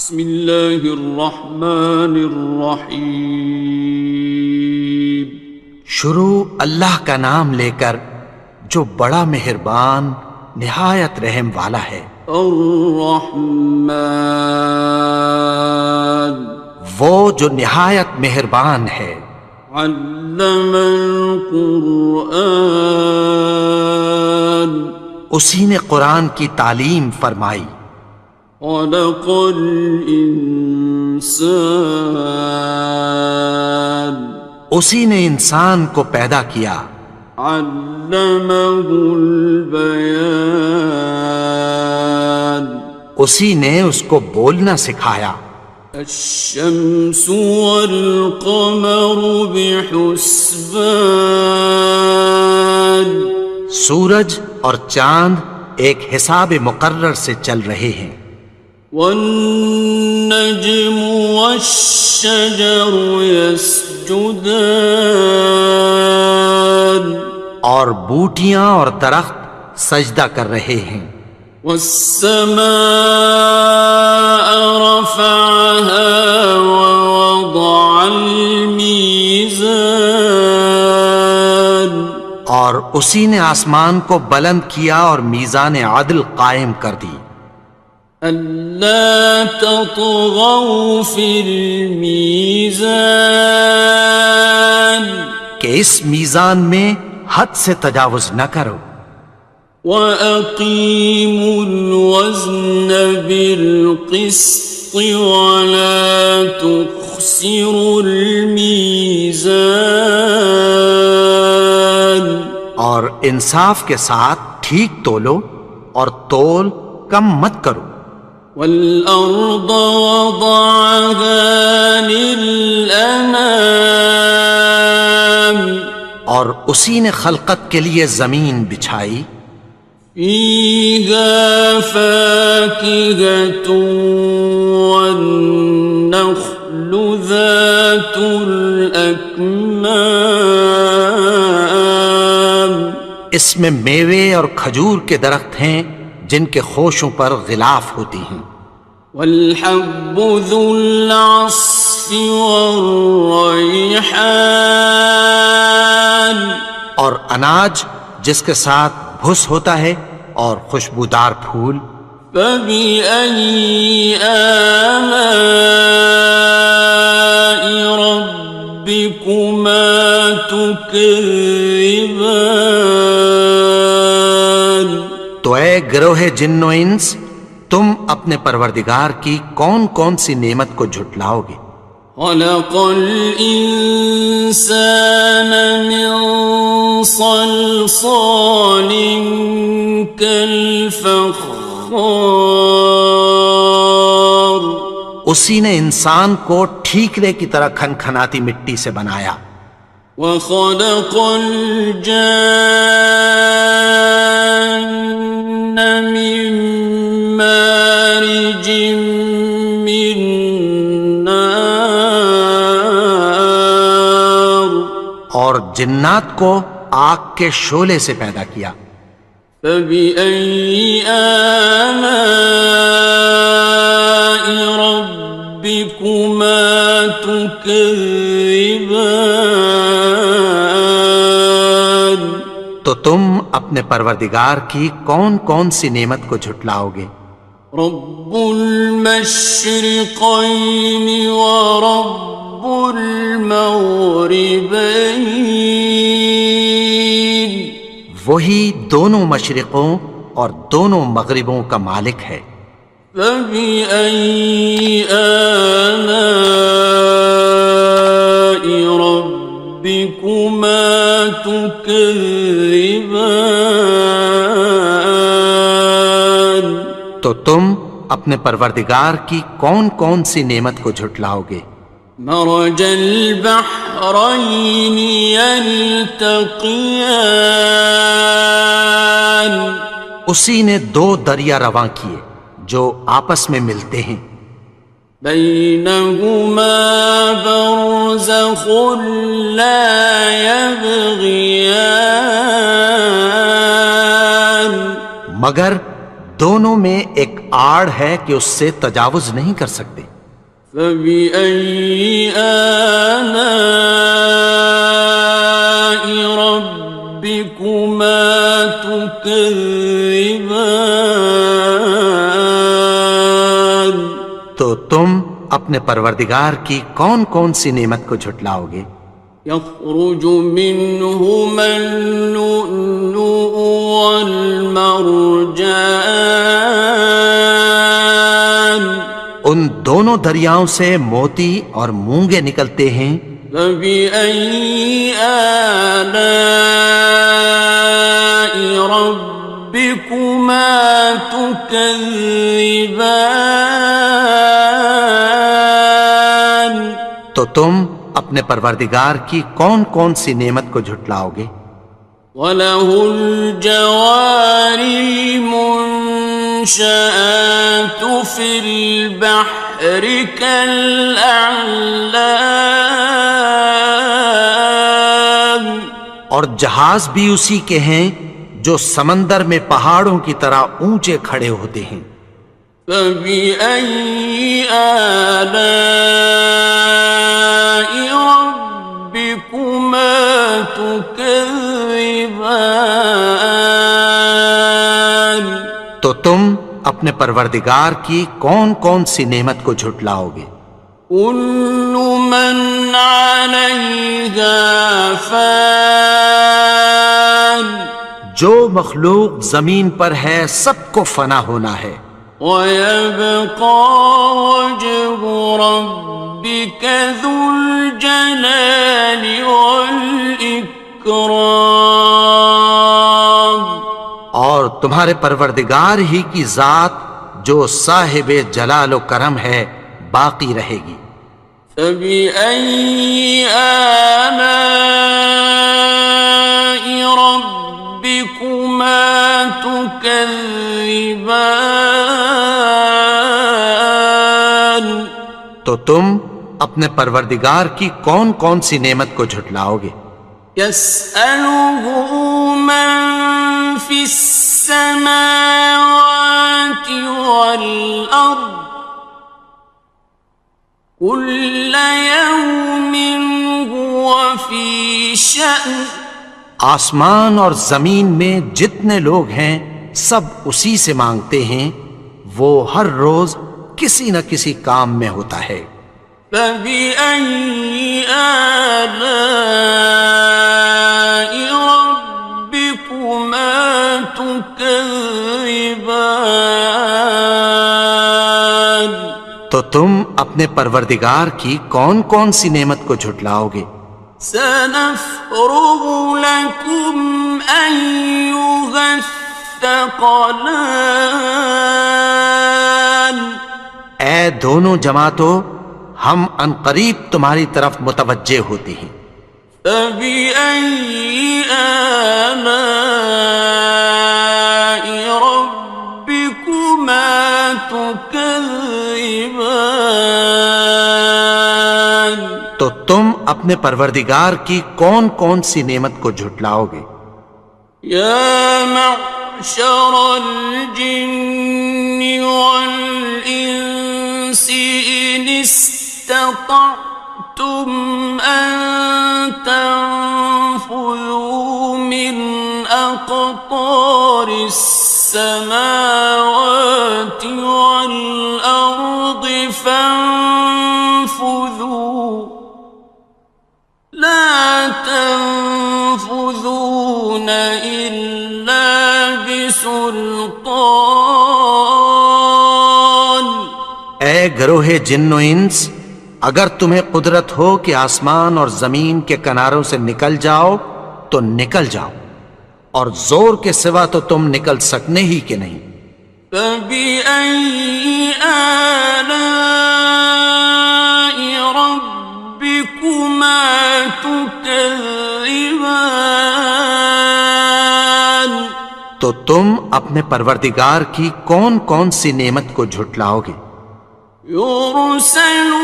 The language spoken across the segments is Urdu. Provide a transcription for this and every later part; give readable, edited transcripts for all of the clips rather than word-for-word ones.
بسم اللہ الرحمن الرحیم۔ شروع اللہ کا نام لے کر جو بڑا مہربان نہایت رحم والا ہے۔ الرحمن، وہ جو نہایت مہربان ہے۔ علم القرآن، اسی نے قرآن کی تعلیم فرمائی۔ خلق الانسان، اسی نے انسان کو پیدا کیا۔ علمہ البیان، اسی نے اس کو بولنا سکھایا۔ الشمس والقمر بحسبان، سورج اور چاند ایک حساب مقرر سے چل رہے ہیں۔ والنجم والشجر يسجدان، اور بوٹیاں اور درخت سجدہ کر رہے ہیں۔ والسماء رفعها ووضع الميزان، اور اسی نے آسمان کو بلند کیا اور میزان عدل قائم کر دی۔ ألا تطغوا في الميزان، کہ اس میزان میں حد سے تجاوز نہ کرو۔ وَأَقِيمُوا الْوَزْنَ بِالْقِسْطِ وَلَا تُخْسِرُوا الْمِيزَانَ، اور انصاف کے ساتھ ٹھیک تولو اور تول کم مت کرو۔ وَالْأَرْضَ وَضَعَهَا لِلْأَنَامِ، اور اسی نے خلقت کے لیے زمین بچھائی۔ فِيهَا فَاكِهَةٌ وَالنَّخْلُ ذَاتُ الْأَكْمَامِ، اس میں میوے اور کھجور کے درخت ہیں جن کے خوشوں پر غلاف ہوتی ہیں۔ وَالْحَبُّ ذُو الْعَصْفِ وَالرَّيْحَانِ، اور اناج جس کے ساتھ بھس ہوتا ہے اور خوشبودار پھول۔ فَبِأَيِّ آلَاءِ رَبِّكُمَا تُكَذِّبَانِ، تو اے گروہ جن و انس، تم اپنے پروردگار کی کون کون سی نعمت کو جھٹلاؤ گے؟ خَلَقَ الْإِنسَانَ مِنْ صَلْصَالٍ كَالْفَخَّارِ، اسی نے انسان کو ٹھیکرے کی طرح کھنکھناتی مٹی سے بنایا۔ وَخَلَقَ الْجَانَّ مِن مَّارِجٍ مِّن نَّارٍ، اور جنات کو آگ کے شعلے سے پیدا کیا۔ فَبِأَيِّ آلَاءِ رَبِّكُمَا تُكَذِّبَانِ، تو تم اپنے پروردگار کی کون کون سی نعمت کو جھٹلاؤ گے؟ رب المشرقین ورب المغربین، وہی دونوں مشرقوں اور دونوں مغربوں کا مالک ہے۔ فَبِأَيِّ آلَاءِ رَبِّكُمَا تُكَذِّبَانِ، تو تم اپنے پروردگار کی کون کون سی نعمت کو جھٹلاؤ گے؟ مرج البحرین یلتقیان، اسی نے دو دریا رواں کیے جو آپس میں ملتے ہیں۔ بینہما برزخ لا یبغیان، مگر دونوں میں ایک آڑ ہے کہ اس سے تجاوز نہیں کر سکتے۔ فبأي آلاء ربكما تكذبان؟ تو تم اپنے پروردگار کی کون کون سی نعمت کو جھٹلاؤ گے؟ يخرج منهما اللؤلؤ والمرجان ان دونوں دریاؤں سے موتی اور مونگے نکلتے ہیں۔ فبأي آلاء ربكما تكذبان؟ تو تم اپنے پروردگار کی کون کون سی نعمت کو جھٹلاؤ گے؟ وَلَهُ الْجَوَارِ الْمُنشَآتُ فِي الْبَحْرِ كَالْأَعْلَامِ، اور جہاز بھی اسی کے ہیں جو سمندر میں پہاڑوں کی طرح اونچے کھڑے ہوتے ہیں۔ فَبِأَيِّ آلَاءِ رَبِّكُمَا تُكَذِّبَانِ؟ تو تم اپنے پروردگار کی کون کون سی نعمت کو جھٹلاؤ گے؟ كُلُّ مَنْ عَلَيْهَا فَانٍ، جو مخلوق زمین پر ہے سب کو فنا ہونا ہے۔ وَيَبْقَى وَجْهُ رَبِّكَ ذُو الْجَلَالِ وَالْإِكْرَامِ، اور تمہارے پروردگار ہی کی ذات جو صاحب جلال و کرم ہے باقی رہے گی۔ فَبِأَيِّ آلَاءِ رَبِّكُمَا تُكَذِّبَانِ؟ تو تم اپنے پروردگار کی کون کون سی نعمت کو جھٹلاؤ گے؟ يَسْأَلُهُ مَن فِي السَّمَاوَاتِ وَالْأَرْضِ كُلَّ يَوْمٍ هُوَ فِي شَأْنٍ، آسمان اور زمین میں جتنے لوگ ہیں سب اسی سے مانگتے ہیں، وہ ہر روز کسی نہ کسی کام میں ہوتا ہے۔ فَبِأَيِّ آلَاءِ رَبِّكُمَا تُكَذِّبَانِ؟ تو تم اپنے پروردگار کی کون کون سی نعمت کو جھٹلاؤ گے؟ سَنَفْرُغُ لَكُمْ أَيُّهَ الثَّقَلَانِ؟ اے دونوں جماعتوں، ہم عنقریب تمہاری طرف متوجہ ہوتے ہیں۔ فَبِأَيِّ آلَاءِ رَبِّكُمَا تُكَذِّبَانِ؟ تو تم اپنے پروردگار کی کون کون سی نعمت کو جھٹلاؤ گے؟ يَا مَعْشَرَ الْجِنِّ وَالْإِنسِ إِنِ اسْتَطَعْتُمْ أَن تَنفُذُوا مِنْ أَقْطَارِ السَّمَاوَاتِ وَالْأَرْضِ فَانفُذُوا لَا تَنفُذُونَ إِلَّا بِسُلْطَانٍ۔ اے گروہ جن و انس، اگر تمہیں قدرت ہو کہ آسمان اور زمین کے کناروں سے نکل جاؤ تو نکل جاؤ، اور زور کے سوا تو تم نکل سکنے ہی کہ نہیں۔ فَبِأَيِّ آلَاءِ رَبِّكُمَا تُكَذِّبَانِ؟ تو تم اپنے پروردگار کی کون کون سی نعمت کو جھٹلاؤ گے؟ يُرْسَلُ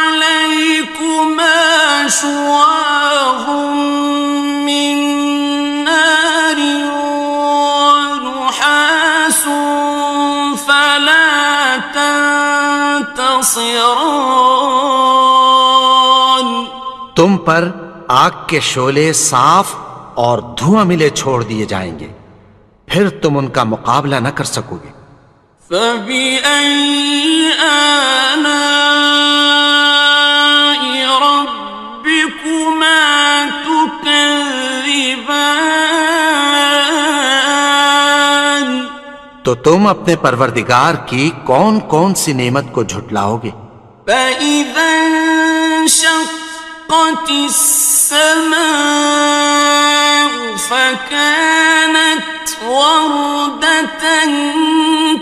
عَلَيْكُمَا شُوَاظٌ مِّن نَّارٍ وَنُحَاسٌ خصران. تم پر آگ کے شعلے صاف اور دھواں ملے چھوڑ دیے جائیں گے، پھر تم ان کا مقابلہ نہ کر سکو گے۔ فبأي آلاء ربكما تكذبان. تو تم اپنے پروردگار کی کون کون سی نعمت کو جھٹلاؤ گے؟ فإذا انشقت السماء فكانت وردة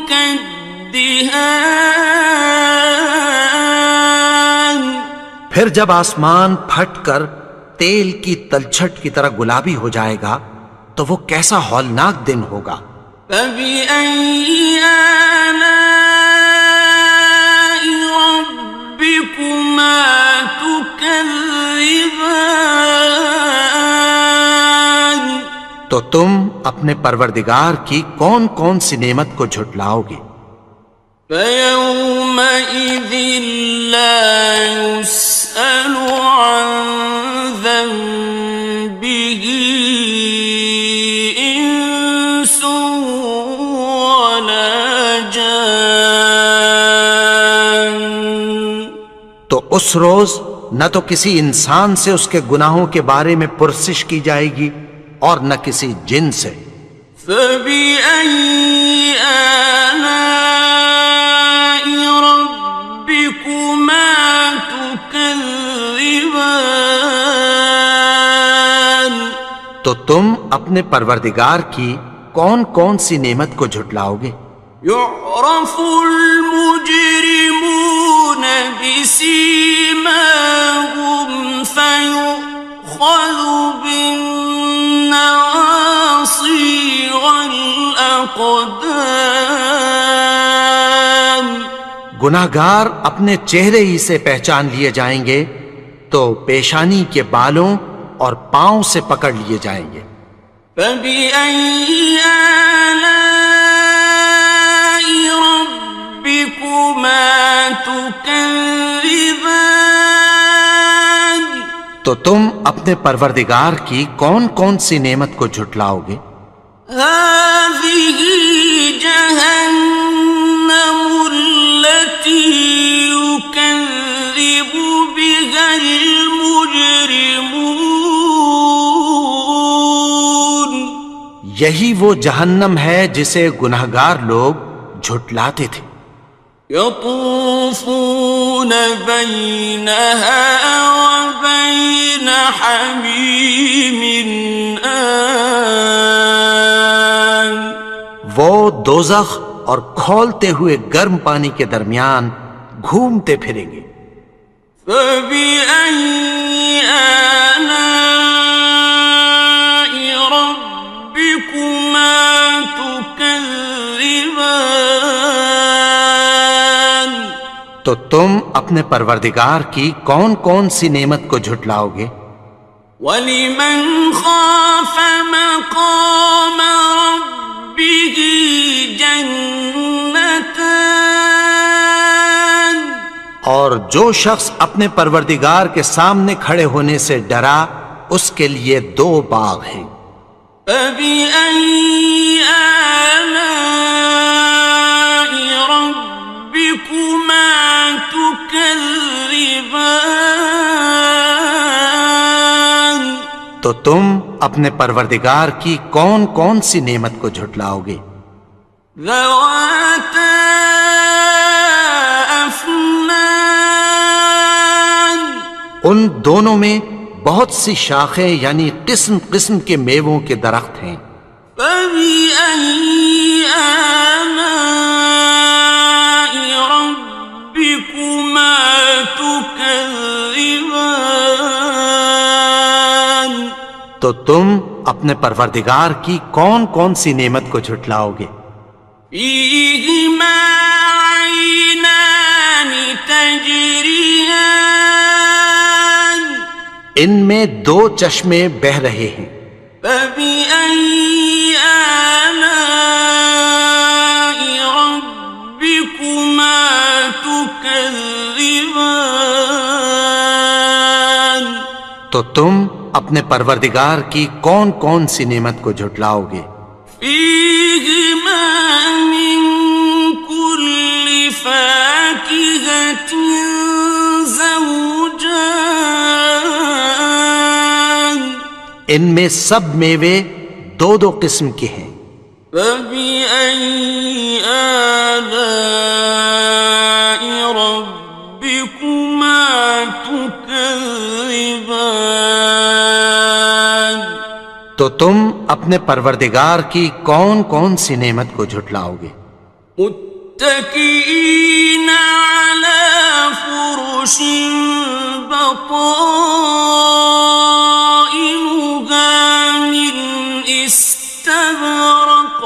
كالدهان. پھر جب آسمان پھٹ کر تیل کی تلچھٹ کی طرح گلابی ہو جائے گا تو وہ کیسا ہولناک دن ہوگا۔ فبأي آلاء ربكما تكذبان. تو تم اپنے پروردگار کی کون کون سی نعمت کو جھٹلاؤ گے؟ فيومئذ لا يسأل عن ذنبه إنس ولا جان. تو اس روز نہ تو کسی انسان سے اس کے گناہوں کے بارے میں پرسش کی جائے گی اور نہ کسی جن سے۔ فبأي آلاء ربكما تكذبان. تو تم اپنے پروردگار کی کون کون سی نعمت کو جھٹلاؤ گے؟ يعرف المجرمون بسيماهم فيؤخذ بالنواصي والأقدام. گناہگار اپنے چہرے ہی سے پہچان لیے جائیں گے تو پیشانی کے بالوں اور پاؤں سے پکڑ لیے جائیں گے۔ فبأي آلاء ربكما تكذبان. تو تم اپنے پروردگار کی کون کون سی نعمت کو جھٹلاؤ گے؟ هذه جهنم التي يكذب بها المجرمون. یہی وہ جہنم ہے جسے گناہگار لوگ جھٹلاتے تھے۔ يطوفون بينها وبين حميم آن. وہ دوزخ اور کھولتے ہوئے گرم پانی کے درمیان گھومتے پھریں گے۔ فبأي آلاء ربكما تكذبان. تو تم اپنے پروردگار کی کون کون سی نعمت کو جھٹلاؤ گے؟ وَلِمَنْ خَافَ مَقَامَ رَبِّهِ جَنَّتَانِ. اور جو شخص اپنے پروردگار کے سامنے کھڑے ہونے سے ڈرا اس کے لیے دو باغ ہیں۔ فَبِأَيِّ آلَاءِ رَبِّكُمَا تُكَذِّبَانِ. تو تم اپنے پروردگار کی کون کون سی نعمت کو جھٹلاؤ گے؟ ذَوَاتَا أَفْنَانٍ. ان دونوں میں بہت سی شاخیں یعنی قسم قسم کے میووں کے درخت ہیں۔ فَبِأَيِّ آلَاءِ رَبِّكُمَا تُكَذِّبَانِ. تو تم اپنے پروردگار کی کون کون سی نعمت کو جھٹلاؤ گے؟ فِيهِمَا عَيْنَانِ تَجْرِيَانِ. ان میں دو چشمے بہہ رہے ہیں۔ فَبِأَيِّ آلَاءِ رَبِّكُمَا تُكَذِّبَانِ. تكذبان تو تم اپنے پروردگار کی کون کون سی نعمت کو جھٹلاؤ گے؟ فيهما من كل فاكهة زوجان ان میں سب میوے دو دو قسم کے ہیں۔ فبأي آلاء ربكما تكذبان تو تم اپنے پروردگار کی کون کون سی نعمت کو جھٹلاؤ گے؟ متكئين على فرش بطائنها من استبرق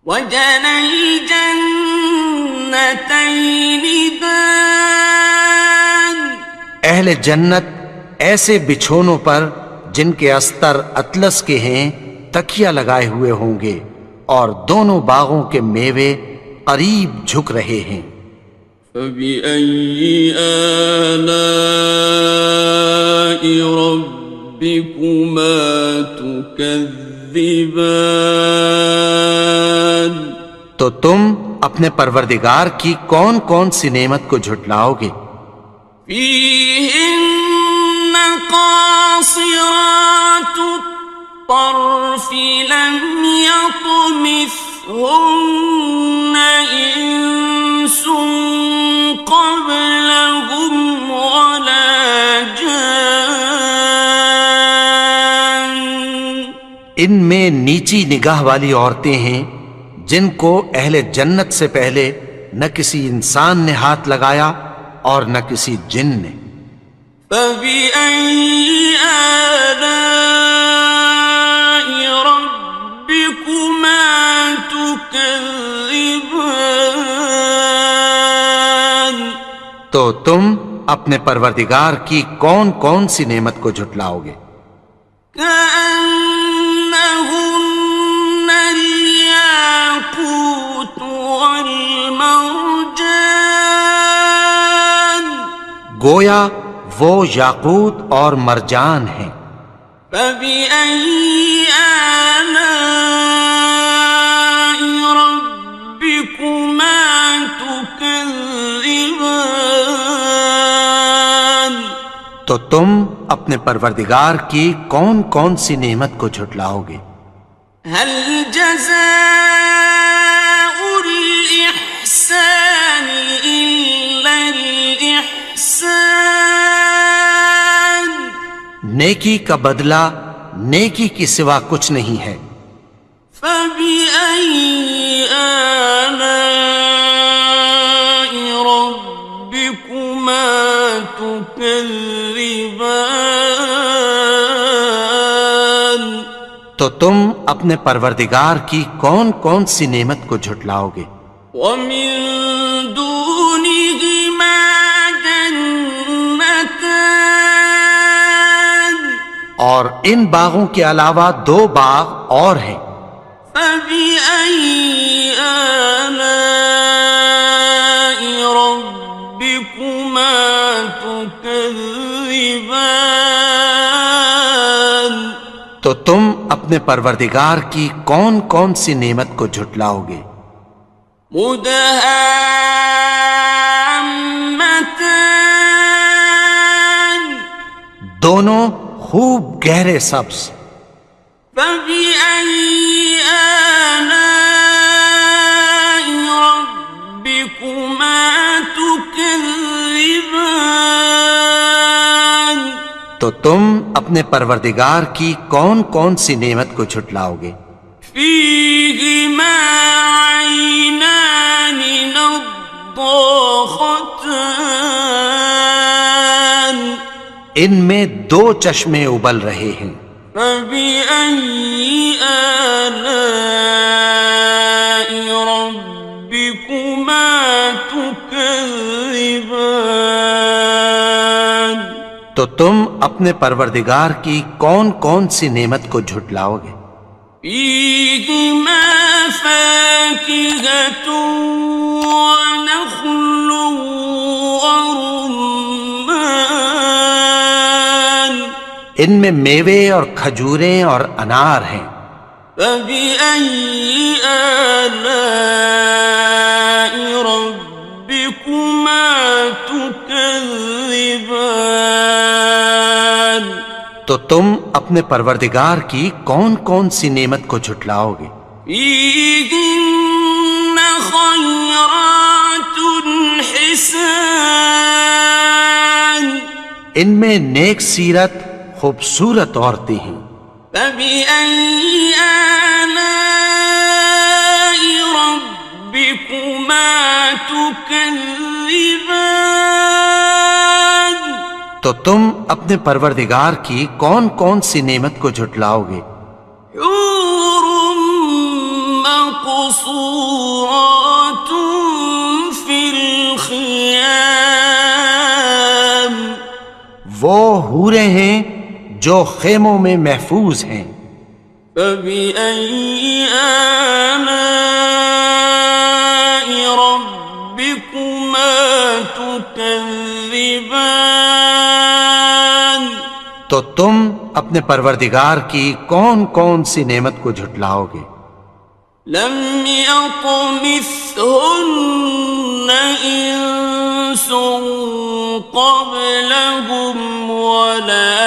وجنى الجنتين دان اہل جنت ایسے بچھونوں پر جن کے استر اطلس کے ہیں تکیہ لگائے ہوئے ہوں گے اور دونوں باغوں کے میوے قریب جھک رہے ہیں۔ فبأي آلاء ربكما تكذبان تو تم اپنے پروردگار کی کون کون سی نعمت کو جھٹلاؤ گے؟ فيهن قاصرات الطرف لم يطمثهن إنس قبلهم ولا جان ان میں نیچی نگاہ والی عورتیں ہیں جن کو اہل جنت سے پہلے نہ کسی انسان نے ہاتھ لگایا اور نہ کسی جن نے۔ فبأي آلاء ربكما تكذبان تو تم اپنے پروردگار کی کون کون سی نعمت کو جھٹلاؤ گے؟ كأنهن الياقوت والمرجان گویا وہ یاقوت اور مرجان ہیں۔ فبأي آلاء ربكما تكذبان تو تم اپنے پروردگار کی کون کون سی نعمت کو جھٹلاؤ گے؟ هل جزاء الإحسان إلا الإحسان نیکی کا بدلہ نیکی کی سوا کچھ نہیں ہے۔ فبأي آلاء ربكما تكذبان تو تم اپنے پروردگار کی کون کون سی نعمت کو جھٹلاؤ گے؟ ومن دونهما جنتان اور ان باغوں کے علاوہ دو باغ اور ہیں۔ فبأي آلاء ربكما تكذبان تو تم اپنے پروردگار کی کون کون سی نعمت کو جھٹلاؤ گے؟ مدهامتان دونوں خوب گہرے سبز۔ فبأي آلاء ربكما تكذبان تو تم اپنے پروردگار کی کون کون سی نعمت کو جھٹلاؤ گے؟ فيهما عينان نضاختان ان میں دو چشمے ابل رہے ہیں۔ فبأي آلاء ربكما تكذبان تو تم اپنے پروردگار کی کون کون سی نعمت کو جھٹلاؤ گے؟ فيهما فاكهة ونخل ورمان ان میں میوے اور کھجوریں اور انار ہیں. فبأي آلاء ربكما تكذبان تو تم اپنے پروردگار کی کون کون سی نعمت کو جھٹلاؤ گے؟ فيهن خيرات حسان ان میں نیک سیرت خوبصورت عورتیں ہیں. فبأي آلاء ربكما تكذبان تو تم اپنے پروردگار کی کون کون سی نعمت کو جھٹلاؤ گے؟ حور مقصورات في الخيام وہ حوریں ہیں جو خیموں میں محفوظ ہیں. فبأي آلاء ربكما تكذبان تو تم اپنے پروردگار کی کون کون سی نعمت کو جھٹلاؤ گے؟ لم يطمثهن إنس قبلهم ولا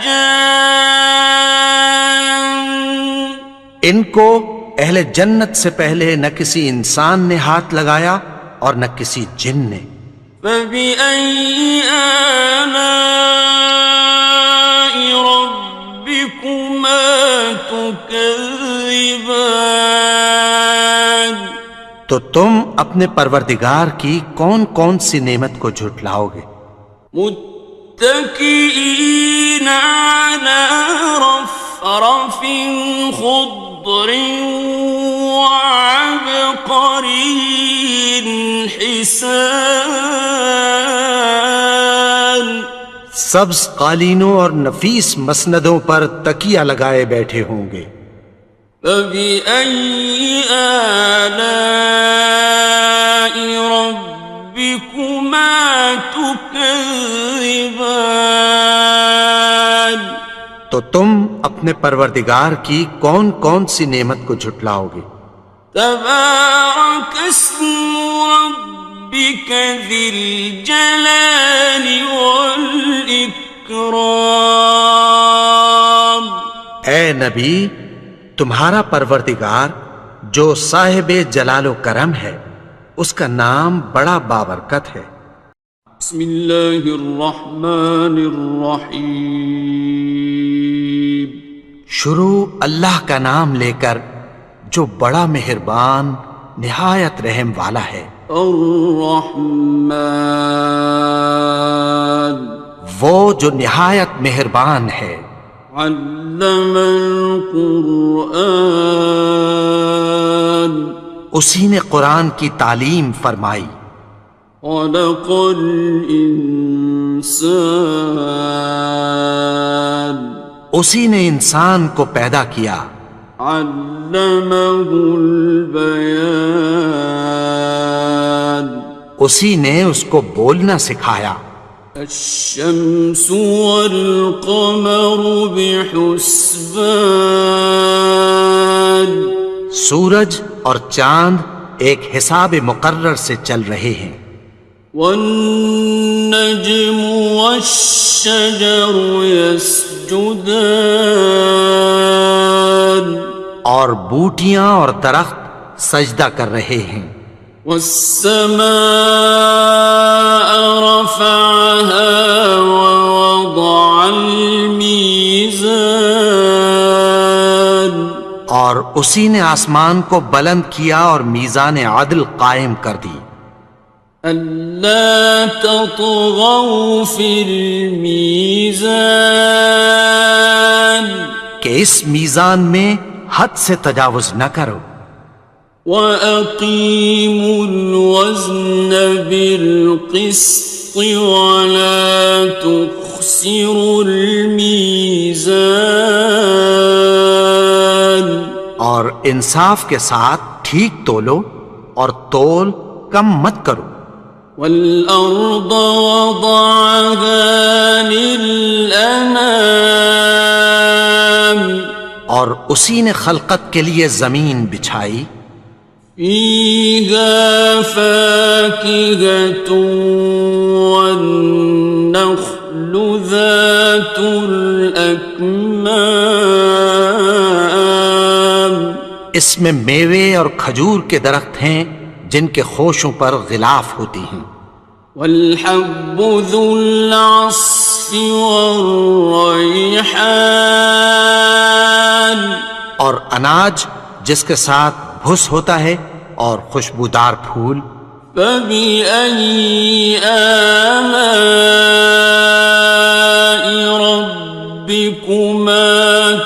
جان ان کو اہل جنت سے پہلے نہ کسی انسان نے ہاتھ لگایا اور نہ کسی جن نے. فبأي آلاء ربكما تكذبان تو تم اپنے پروردگار کی کون کون سی نعمت کو جھٹلاؤ گے؟ متكئين على رفرف خضر وعبقري حسان سبز قالینوں اور نفیس مسندوں پر تکیہ لگائے بیٹھے ہوں گے. فبأي آلاء ربكما تكذبان تو تم اپنے پروردگار کی کون کون سی نعمت کو جھٹلاؤ گے؟ تبارك اسم ربك ذي الجلال والإكرام اے نبی، تمہارا پروردگار جو صاحب جلال و کرم ہے، اس کا نام بڑا بابرکت ہے. بسم اللہ الرحمن الرحیم شروع اللہ کا نام لے کر جو بڑا مہربان نہایت رحم والا ہے. الرحمن وہ جو نہایت مہربان ہے. علم القرآن اسی نے قرآن کی تعلیم فرمائی. خلق الانسان اسی نے انسان کو پیدا کیا. علمہ البیان اسی نے اس کو بولنا سکھایا. الشمس والقمر بحسبان سورج اور چاند ایک حساب مقرر سے چل رہے ہیں. والنجم والشجر يسجدان اور بوٹیاں اور درخت سجدہ کر رہے ہیں. والسماء رفعها ووضع الميزان اور اسی نے آسمان کو بلند کیا اور میزان عدل قائم کر دی. ألا تطغوا في الميزان کہ اس میزان میں حد سے تجاوز نہ کرو. وَأَقِيمُوا الْوَزْنَ بِالْقِسْطِ وَلَا تُخْسِرُوا الْمِيزَانَ اور انصاف کے ساتھ ٹھیک تولو اور تول کم مت کرو. والأرض وضعها للأنام اور اسی نے خلقت کے لیے زمین بچھائی. فيها فاكهة والنخل ذات الأكمام اس میں میوے اور کھجور کے درخت ہیں جن کے خوشوں پر غلاف ہوتی ہیں. والحب ذو العصف والریحان اور اناج جس کے ساتھ بھس ہوتا ہے اور خوشبودار پھول. فبأي آلاء ربكما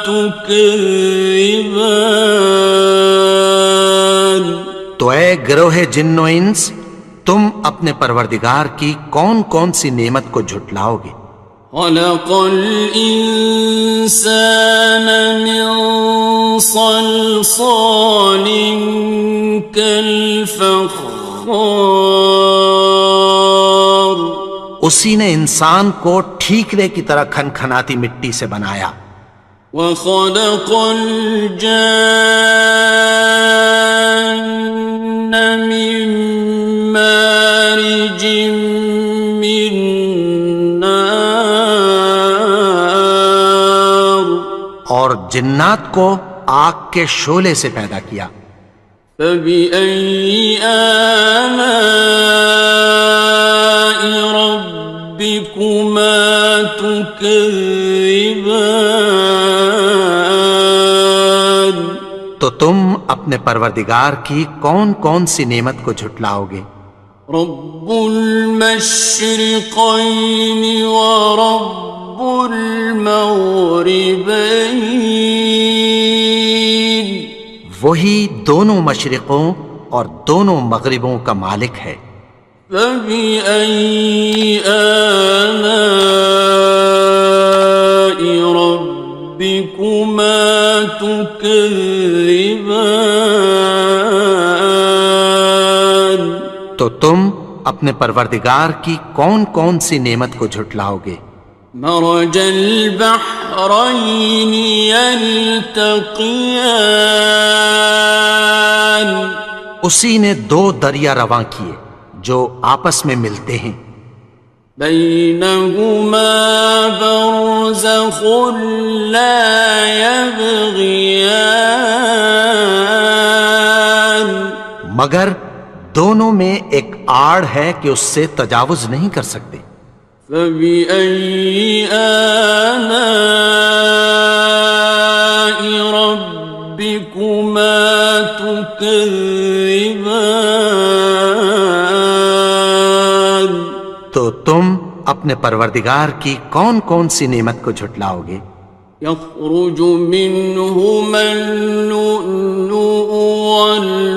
تكذبان تو اے گروہ جن و انس، تم اپنے پروردگار کی کون کون سی نعمت کو جھٹلاؤ گے؟ خلق الإنسان من صلصال كالفخار اسی نے انسان کو ٹھیکرے کی طرح کھنکھناتی مٹی سے بنایا. وخلق الجان من مارج من نار اور جنات کو آگ کے شعلے سے پیدا کیا. فبأي آلاء ربكما تكذبان تو تم اپنے پروردگار کی کون کون سی نعمت کو جھٹلاؤ گے؟ رب المشرقين ورب المغربين وہی دونوں مشرقوں اور دونوں مغربوں کا مالک ہے. فبأي آلاء ربكما تكذبان تو تم اپنے پروردگار کی کون کون سی نعمت کو جھٹلاؤ گے؟ مرج البحرين يلتقيان اسی نے دو دریا رواں کیے جو آپس میں ملتے ہیں. بينهما برزخ لا يبغيان مگر دونوں میں ایک آڑ ہے کہ اس سے تجاوز نہیں کر سکتے. فبأي آلاء ربكما تكذبان تو تم اپنے پروردگار کی کون کون سی نعمت کو جھٹلاؤ گے؟ يخرج منهما اللؤلؤ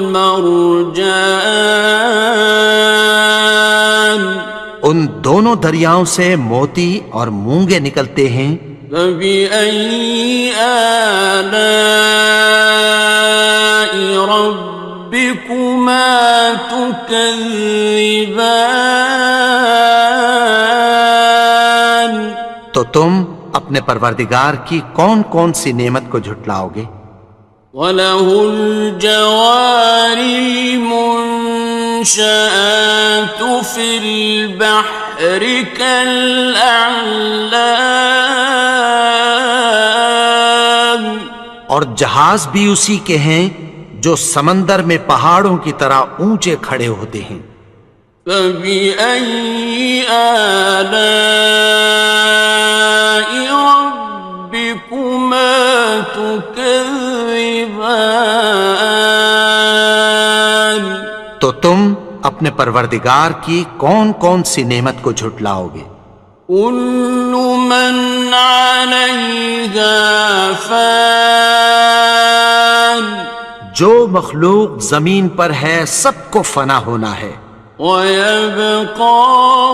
والمرجان ان دونوں دریاؤں سے موتی اور مونگے نکلتے ہیں. فبأي آلاء ربكما تكذبان تو تم اپنے پروردگار کی کون کون سی نعمت کو جھٹلاؤ گے؟ وَلَهُ الْجَوَارِ الْمُنشَآتُ فِي الْبَحْرِ كَالْأَعْلَامِ اور جہاز بھی اسی کے ہیں جو سمندر میں پہاڑوں کی طرح اونچے کھڑے ہوتے ہیں. فَبِأَيِّ آلَاءِ رَبِّكُمَا تُكَذِّبَانِ تو تم اپنے پروردگار کی کون کون سی نعمت کو جھٹلاؤ گے؟ كُلُّ مَنْ عَلَيْهَا فَانٍ جو مخلوق زمین پر ہے سب کو فنا ہونا ہے. وَيَبْقَى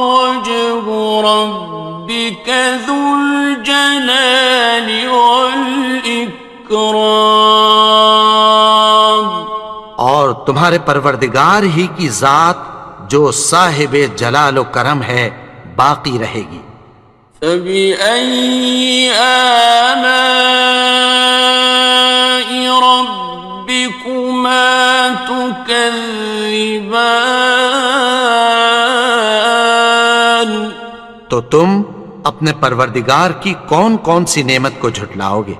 وَجْهُ رَبِّكَ ذُو الْجَلَالِ وَالْإِكْرَامِ اور تمہارے پروردگار ہی کی ذات جو صاحب جلال و کرم ہے باقی رہے گی۔ فَبِأَيِّ آلَاءِ رَبِّكُمَا تُكَذِّبَانِ؟ تو تم اپنے پروردگار کی کون کون سی نعمت کو جھٹلاؤ گے؟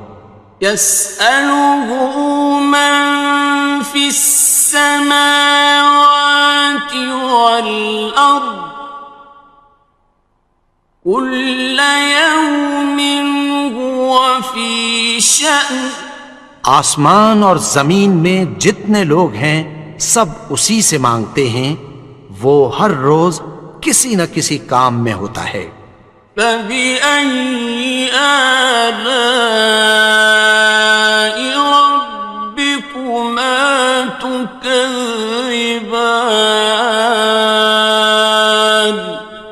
يَسْأَلُهُ مَن فِي السَّمَاوَاتِ وَالْأَرْضِ كُلَّ يَوْمٍ هُوَ فِي شَأْنٍ۔ آسمان اور زمین میں جتنے لوگ ہیں سب اسی سے مانگتے ہیں، وہ ہر روز کسی نہ کسی کام میں ہوتا ہے۔ فَبِأَيِّ آلَاءِ رَبِّكُمَا تُكَذِّبَانِ؟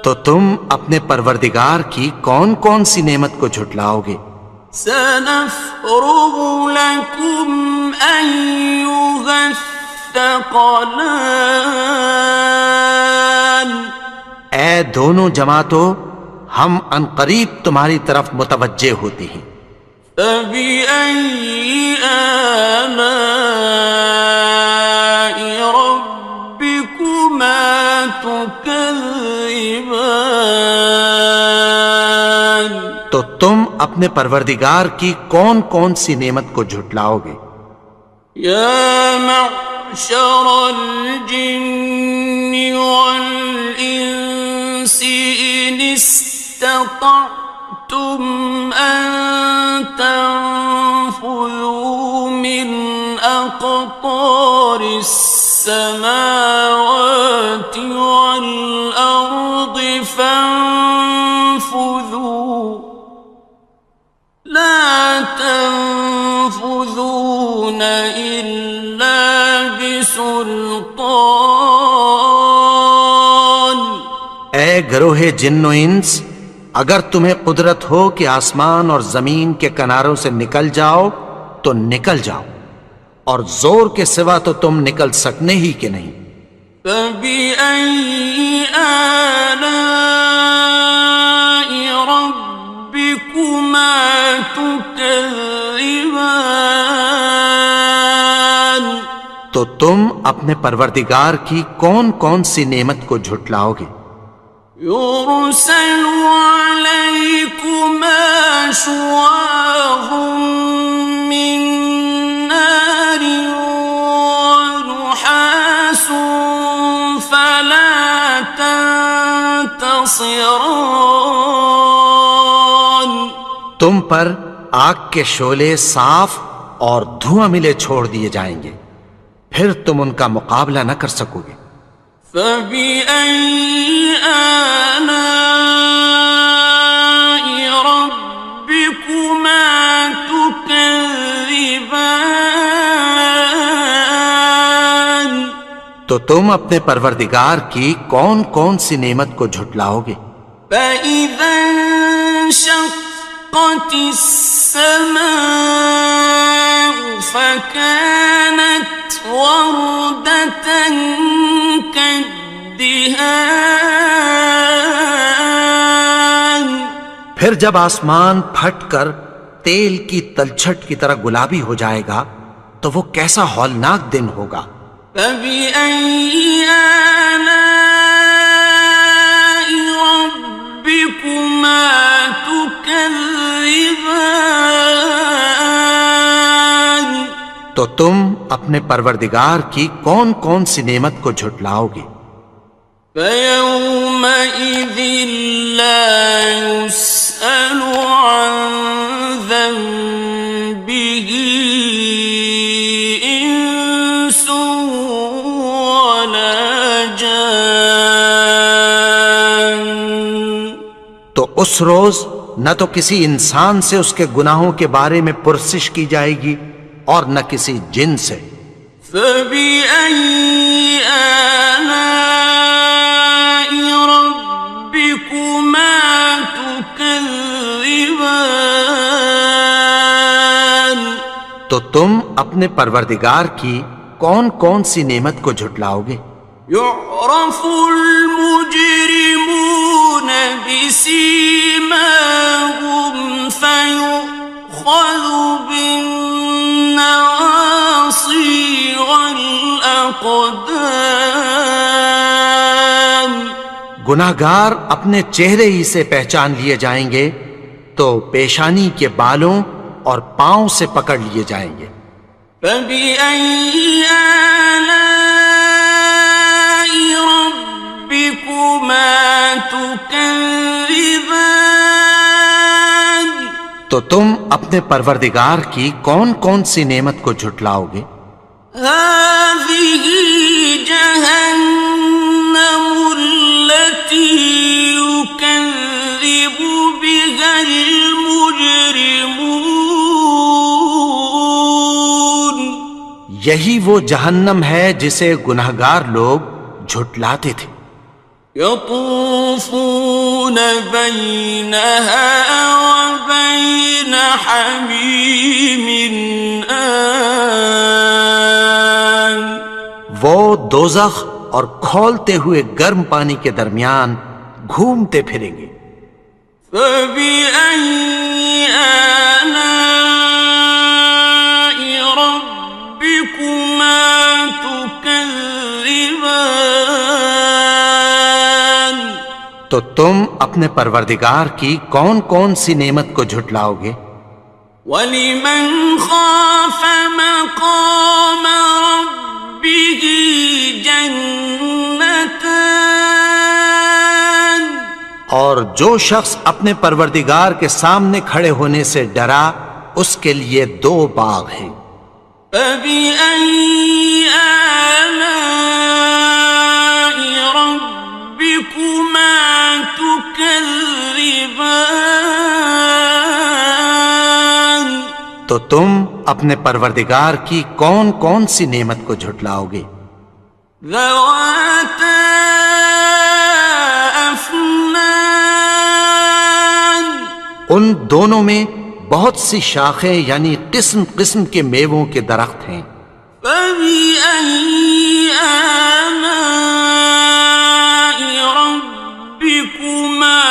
تو تم اپنے پروردگار کی کون کون سی نعمت کو جھٹلاؤ گے؟ سَنَفْرُغُ لَكُمْ أَيُّهَ الثَّقَلَانِ۔ اے دونوں جماعتوں، ہم عنقریب تمہاری طرف متوجہ ہوتے ہیں۔ فَبِأَيِّ آلَاءِ رَبِّكُمَا تُكَذِّبَانِ؟ تو تم اپنے پروردگار کی کون کون سی نعمت کو جھٹلاؤ گے؟ يَا مَعْشَرَ الْجِنِّ وَالْإِنسِ إِنِ اسْتَطَعْتُمْ أَن تَنفُذُوا مِنْ أَقْطَارِ السَّمَاوَاتِ وَالْأَرْضِ فَانفُذُوا لَا تَنفُذُونَ إِلَّا بِسُلْطَانٍ۔ اے گروہ جن و انس، اگر تمہیں قدرت ہو کہ آسمان اور زمین کے کناروں سے نکل جاؤ تو نکل جاؤ، اور زور کے سوا تو تم نکل سکنے ہی کہ نہیں۔ فَبِأَيِّ آلَاءِ رَبِّكُمَا تُكَذِّبَانِ؟ تو تم اپنے پروردگار کی کون کون سی نعمت کو جھٹلاؤ گے؟ يُرْسَلُ عَلَيْكُمَا شُوَاظٌ مِّن نَّارٍ وَنُحَاسٌ فَلَا تَنتَصِرَانِ۔ تم پر آگ کے شعلے صاف اور دھواں ملے چھوڑ دیے جائیں گے، پھر تم ان کا مقابلہ نہ کر سکو گے۔ فَبِأَيِّ آلَاءِ رَبِّكُمَا تُكَذِّبَانِ؟ تو تم اپنے پروردگار کی کون کون سی نعمت کو جھٹلاؤ گے؟ فَإِذَا انشَقَّتِ السَّمَاءُ فَكَانَتْ وَرْدَةً كَالدِّهَانِ۔ پھر جب آسمان پھٹ کر تیل کی تلچھٹ کی طرح گلابی ہو جائے گا تو وہ کیسا ہولناک دن ہوگا۔ فَبِأَيِّ آلَاءِ رَبِّكُمَا تُكَذِّبَانِ؟ تو تم اپنے پروردگار کی کون کون سی نعمت کو جھٹلاؤ گے؟ فَيَوْمَئِذٍ لَا يُسْأَلُ عَن ذَنبِهِ إِنسٌ وَلَا جَانٌّ۔ تو اس روز نہ تو کسی انسان سے اس کے گناہوں کے بارے میں پرسش کی جائے گی اور نہ کسی جن سے۔ فَبِأَيِّ آلَاءِ رَبِّكُمَا تُكَذِّبَانِ؟ تو تم اپنے پروردگار کی کون کون سی نعمت کو جھٹلاؤ گے؟ يعرف المجرمون بسيماهم فيؤخذ بالنواصي والأقدام. گناہگار اپنے چہرے ہی سے پہچان لیے جائیں گے تو پیشانی کے بالوں اور پاؤں سے پکڑ لیے جائیں گے. فبأي آلاء ربكما تكذبان. تو تم اپنے پروردگار کی کون کون سی نعمت کو جھٹلاؤ گے؟ هذه جهنم التي يكذب بها المجرمون. یہی وہ جہنم ہے جسے گناہگار لوگ جھٹلاتے تھے. يطوفون بينها وبين حميم آن. وہ دوزخ اور کھولتے ہوئے گرم پانی کے درمیان گھومتے پھریں گے. فبأي آلاء ربكما تكذبان. تو تم اپنے پروردگار کی کون کون سی نعمت کو جھٹلاؤ گے؟ وَلِمَنْ خَافَ مَقَامَ رَبِّهِ جَنَّتَانِ. اور جو شخص اپنے پروردگار کے سامنے کھڑے ہونے سے ڈرا اس کے لیے 2 باغ ہیں. فَبِأَيِّ آلَاءِ رَبِّكُمَا تُكَذِّبَانِ. تو تم اپنے پروردگار کی کون کون سی نعمت کو جھٹلاؤ گے؟ ذَوَاتَا أَفْنَانٍ. ان دونوں میں بہت سی شاخیں یعنی قسم قسم کے میووں کے درخت ہیں. فَبِأَيِّ آلَاءِ رَبِّكُمَا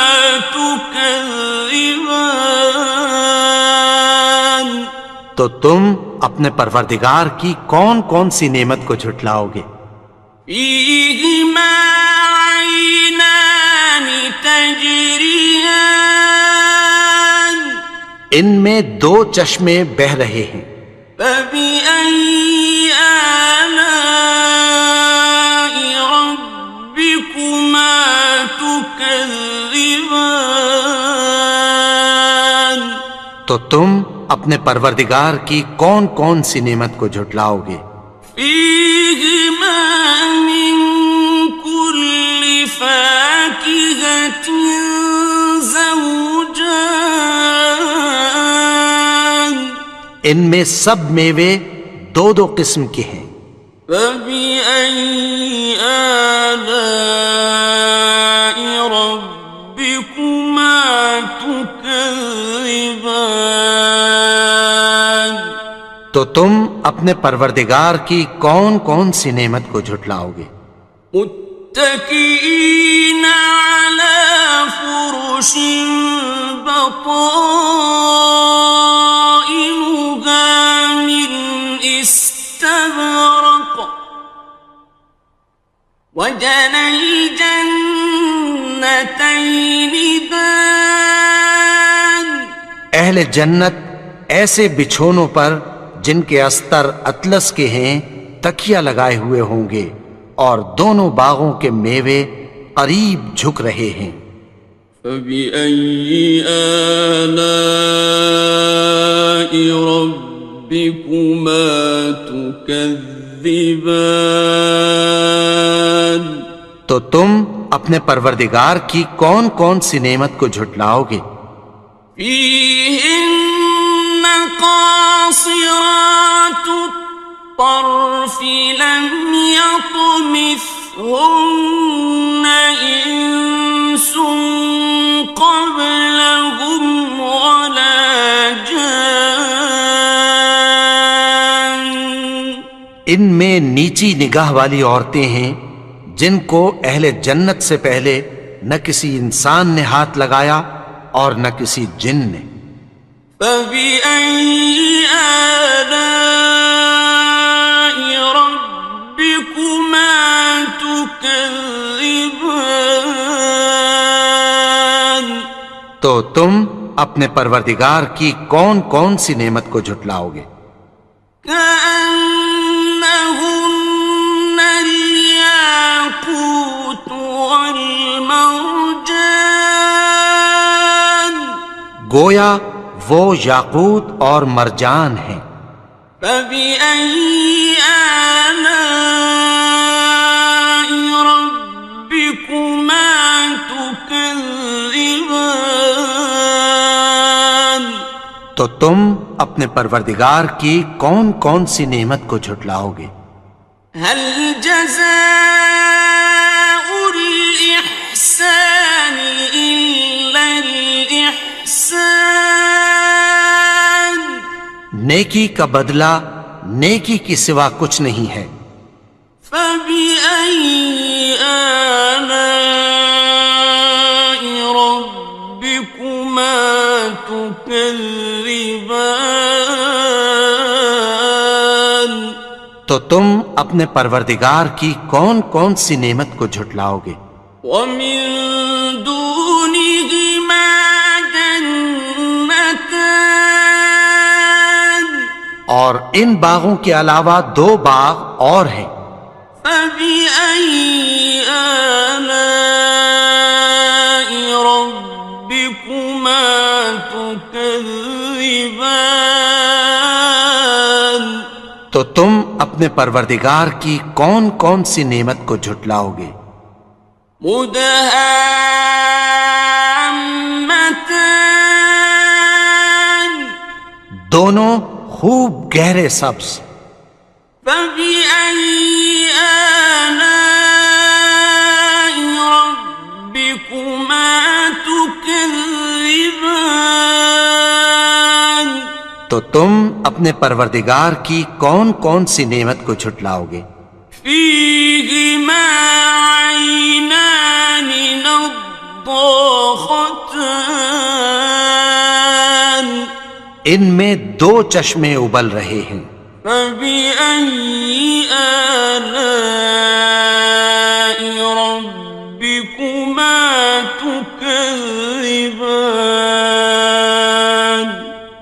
تُكَذِّبَانِ. تو تم اپنے پروردگار کی کون کون سی نعمت کو جھٹلاؤ گے؟ فِيهِمَا عَيْنَانِ تَجْرِيَانِ. ان میں 2 چشمے بہہ رہے ہیں. فَبِأَيِّ آلَاءِ رَبِّكُمَا تُكَذِّبَانِ. تو تم اپنے پروردگار کی کون کون سی نعمت کو جھٹلاؤ گے؟ فِيهِمَا مِن كُلِّ فَاكِهَةٍ زَوْجَانِ. ان میں سب میوے 2 قسم کے ہیں. فَبِأَيِّ آلَاءِ رَبِّكُمَا تُكَذِّبَانِ. تو تم اپنے پروردگار کی کون کون سی نعمت کو جھٹلاؤ گے؟ متكئين على فرش بطائنها من استبرق وجنى الجنتين دان. اہل جنت ایسے بچھونوں پر جن کے استر اطلس کے ہیں تکیہ لگائے ہوئے ہوں گے اور دونوں باغوں کے میوے قریب جھک رہے ہیں. فَبِأَيِّ آلَاءِ رَبِّكُمَا تُكَذِّبَانِ. تو تم اپنے پروردگار کی کون کون سی نعمت کو جھٹلاؤ گے؟ فِيهِنَّ قَاصِرَاتُ الطَّرْفِ لَمْ يَطْمِثْهُنَّ إِنسٌ قَبْلَهُمْ وَلَا جَانٌّ. ان میں نیچی نگاہ والی عورتیں ہیں جن کو اہل جنت سے پہلے نہ کسی انسان نے ہاتھ لگایا اور نہ کسی جن نے۔ فَبِأَيِّ آلَاءِ رَبِّكُمَا تُكَذِّبَانِ، تو تم اپنے پروردگار کی کون کون سی نعمت کو جھٹلاؤ گے؟ كأنهن الياقوت والمرجان، گویا وہ یاقوت اور مرجان ہیں۔ فبأي آلاء ربكما تكذبان، تو تم اپنے پروردگار کی کون کون سی نعمت کو جھٹلاؤ گے؟ هل جزاء الإحسان إلا الإحسان، نیکی کا بدلہ نیکی کی سوا کچھ نہیں ہے۔ فبأي آلاء ربكما تكذبان، تو تم اپنے پروردگار کی کون کون سی نعمت کو جھٹلاؤ گے؟ ومن دونهما جنتان، اور ان باغوں کے علاوہ دو باغ اور ہیں۔ فبأي آلاء ربكما تكذبان، تو تم اپنے پروردگار کی کون کون سی نعمت کو جھٹلاؤ گے؟ مدهامتان، دونوں خوب گہرے سبز۔ فبأي آلاء ربكما تكذبان، تو تم اپنے پروردگار کی کون کون سی نعمت کو جھٹلاؤ گے؟ فيهما عينان نضاختان، ان میں دو چشمے ابل رہے ہیں۔ فبأي آلاء ربكما تكذبان،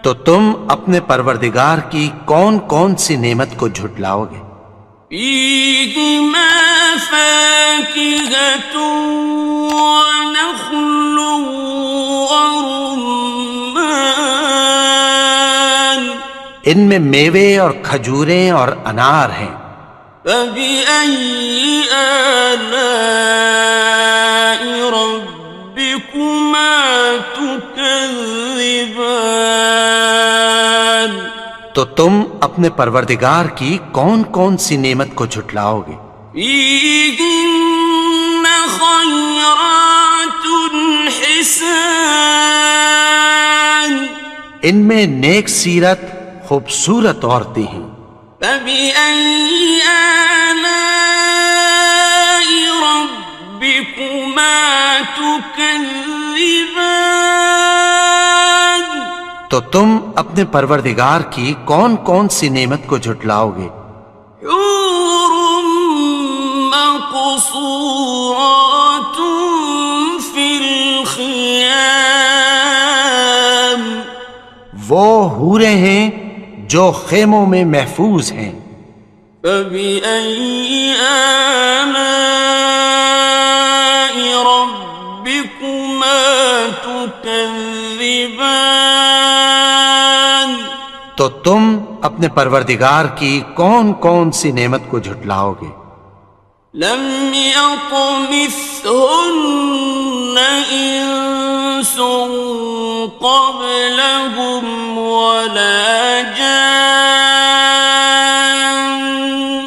تو تم اپنے پروردگار کی کون کون سی نعمت کو جھٹلاؤ گے؟ فيهما فاكهة ونخل ورمان، ان میں میوے اور کھجوریں اور انار ہیں۔ فبأي آلاء ربكما تكذبان، تو تم اپنے پروردگار کی کون کون سی نعمت کو جھٹلاؤ گے؟ فيهن خيرات حسان، ان میں نیک سیرت خوبصورت عورتیں ہیں۔ فبأي آلاء ربكما تكذبان، تو تم اپنے پروردگار کی کون کون سی نعمت کو جھٹلاؤ گے؟ حور مقصورات في الخيام، وہ حوریں ہیں جو خیموں میں محفوظ ہیں۔ فبأي آلاء ربكما تكذبان، تو تم اپنے پروردگار کی کون کون سی نعمت کو جھٹلاؤ گے؟ لم يطمثهن إنس قبلهم ولا جان،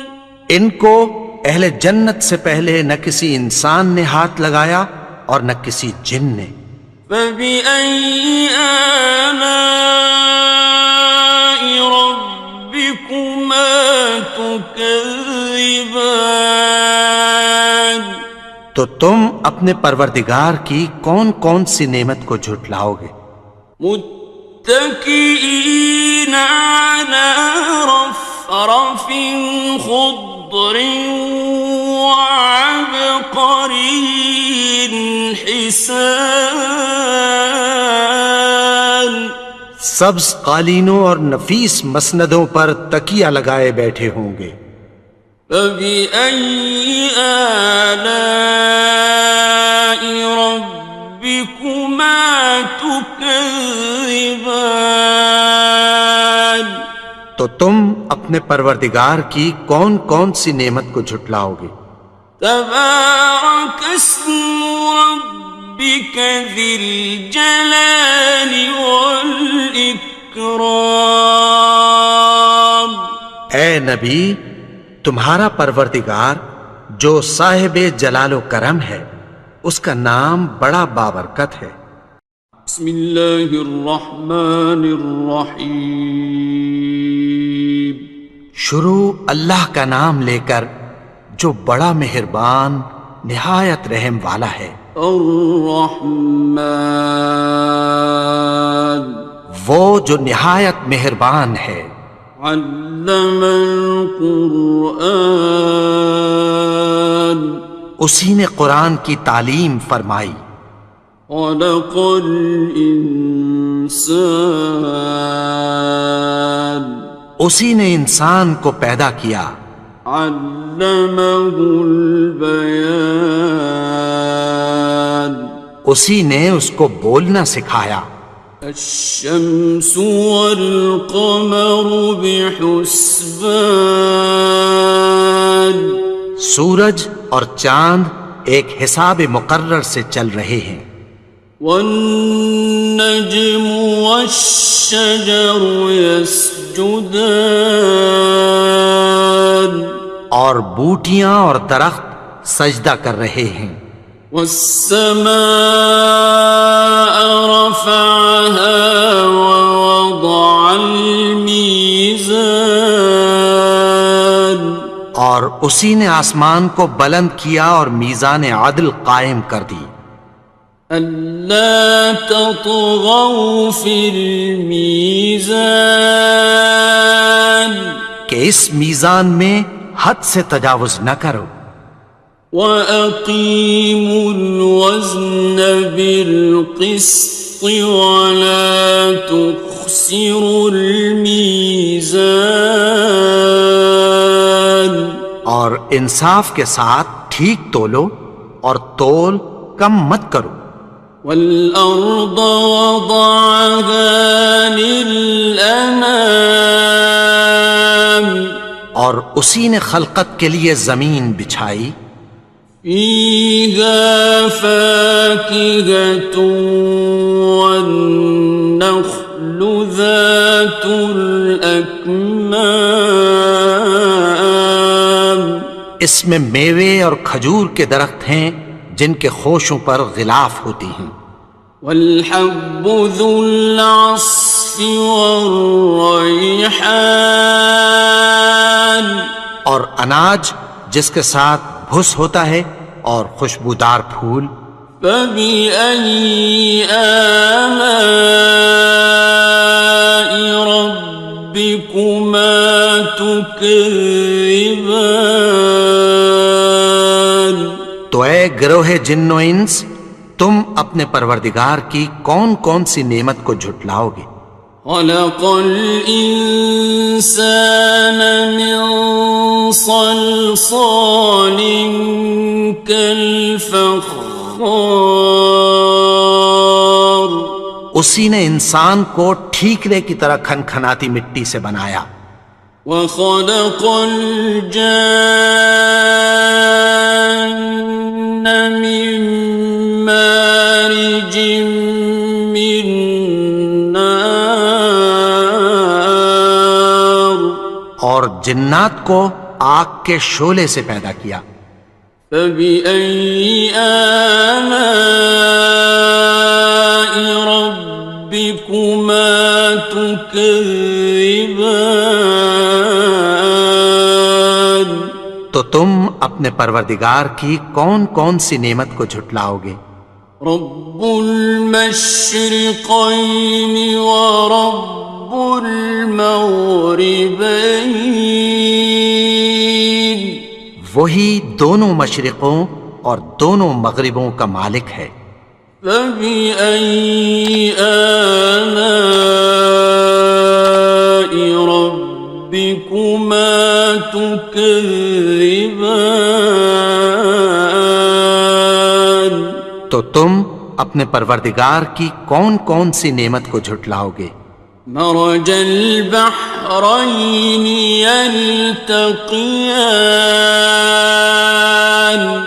ان کو اہل جنت سے پہلے نہ کسی انسان نے ہاتھ لگایا اور نہ کسی جن نے۔ فبأي آلاء ربكما تكذبان، تكذبان تو تم اپنے پروردگار کی کون کون سی نعمت کو جھٹلاؤ گے؟ متكئين على رفرف خضر وعبقري حسان سبز قالینوں اور نفیس مسندوں پر تکیہ لگائے بیٹھے ہوں گے۔ فبأي آلاء ربكما تكذبان تو تم اپنے پروردگار کی کون کون سی نعمت کو جھٹلاؤ گے؟ تبارك اسم ربك ذي الجلال والإكرام اے نبی، تمہارا پروردگار جو صاحب جلال و کرم ہے، اس کا نام بڑا بابرکت ہے۔ بسم اللہ الرحمن الرحیم شروع اللہ کا نام لے کر جو بڑا مہربان نہایت رحم والا ہے۔ الرحمن وہ جو نہایت مہربان ہے۔ علم القرآن اسی نے قرآن کی تعلیم فرمائی۔ خلق الانسان اسی نے انسان کو پیدا کیا۔ علمہ البیان اسی نے اس کو بولنا سکھایا۔ الشمس والقمر بحسبان سورج اور چاند ایک حساب مقرر سے چل رہے ہیں۔ والنجم والشجر يسجدان اور بوٹیاں اور درخت سجدہ کر رہے ہیں۔ والسماء رفعها ووضع الميزان اور اسی نے آسمان کو بلند کیا اور میزان عدل قائم کر دی۔ ألا تطغوا في الميزان کہ اس میزان میں حد سے تجاوز نہ کرو۔ وَأَقِيمُوا الْوَزْنَ بِالْقِسْطِ وَلَا تُخْسِرُوا الْمِيزَانَ اور انصاف کے ساتھ ٹھیک تولو اور تول کم مت کرو۔ وَالْأَرْضَ وَضَعَهَا لِلْأَنَامِ اور اسی نے خلقت کے لیے زمین بچھائی۔ فِيهَا فَاكِهَةٌ وَالنَّخْلُ ذَاتُ الْأَكْمَامِ اس میں میوے اور کھجور کے درخت ہیں جن کے خوشوں پر غلاف ہوتی ہیں۔ وَالْحَبُّ ذُو الْعَصْفِ وَالرَّيْحَانِ اور اناج جس کے ساتھ بھس ہوتا ہے اور خوشبودار پھول۔ فَبِأَيِّ آلَاءِ رَبِّكُمَا تُكَذِّبَانِ تو اے گروہ جن و انس، تم اپنے پروردگار کی کون کون سی نعمت کو جھٹلاؤ گے؟ خلق الإنسان من صلصال كالفخار اسی نے انسان کو ٹھیکرے کی طرح کھنکھناتی مٹی سے بنایا۔ وخلق الجان من مارج من نار اور جنات کو آگ کے شعلے سے پیدا کیا۔ فبأي آلاء ربكما تكذبان تو تم اپنے پروردگار کی کون کون سی نعمت کو جھٹلاؤ گے؟ رب المشرقين ورب المغربين وہی دونوں مشرقوں اور دونوں مغربوں کا مالک ہے۔ فبأي آلاء ربكما تكذبان تو تم اپنے پروردگار کی کون کون سی نعمت کو جھٹلاؤ گے؟ مرج البحرين يلتقيان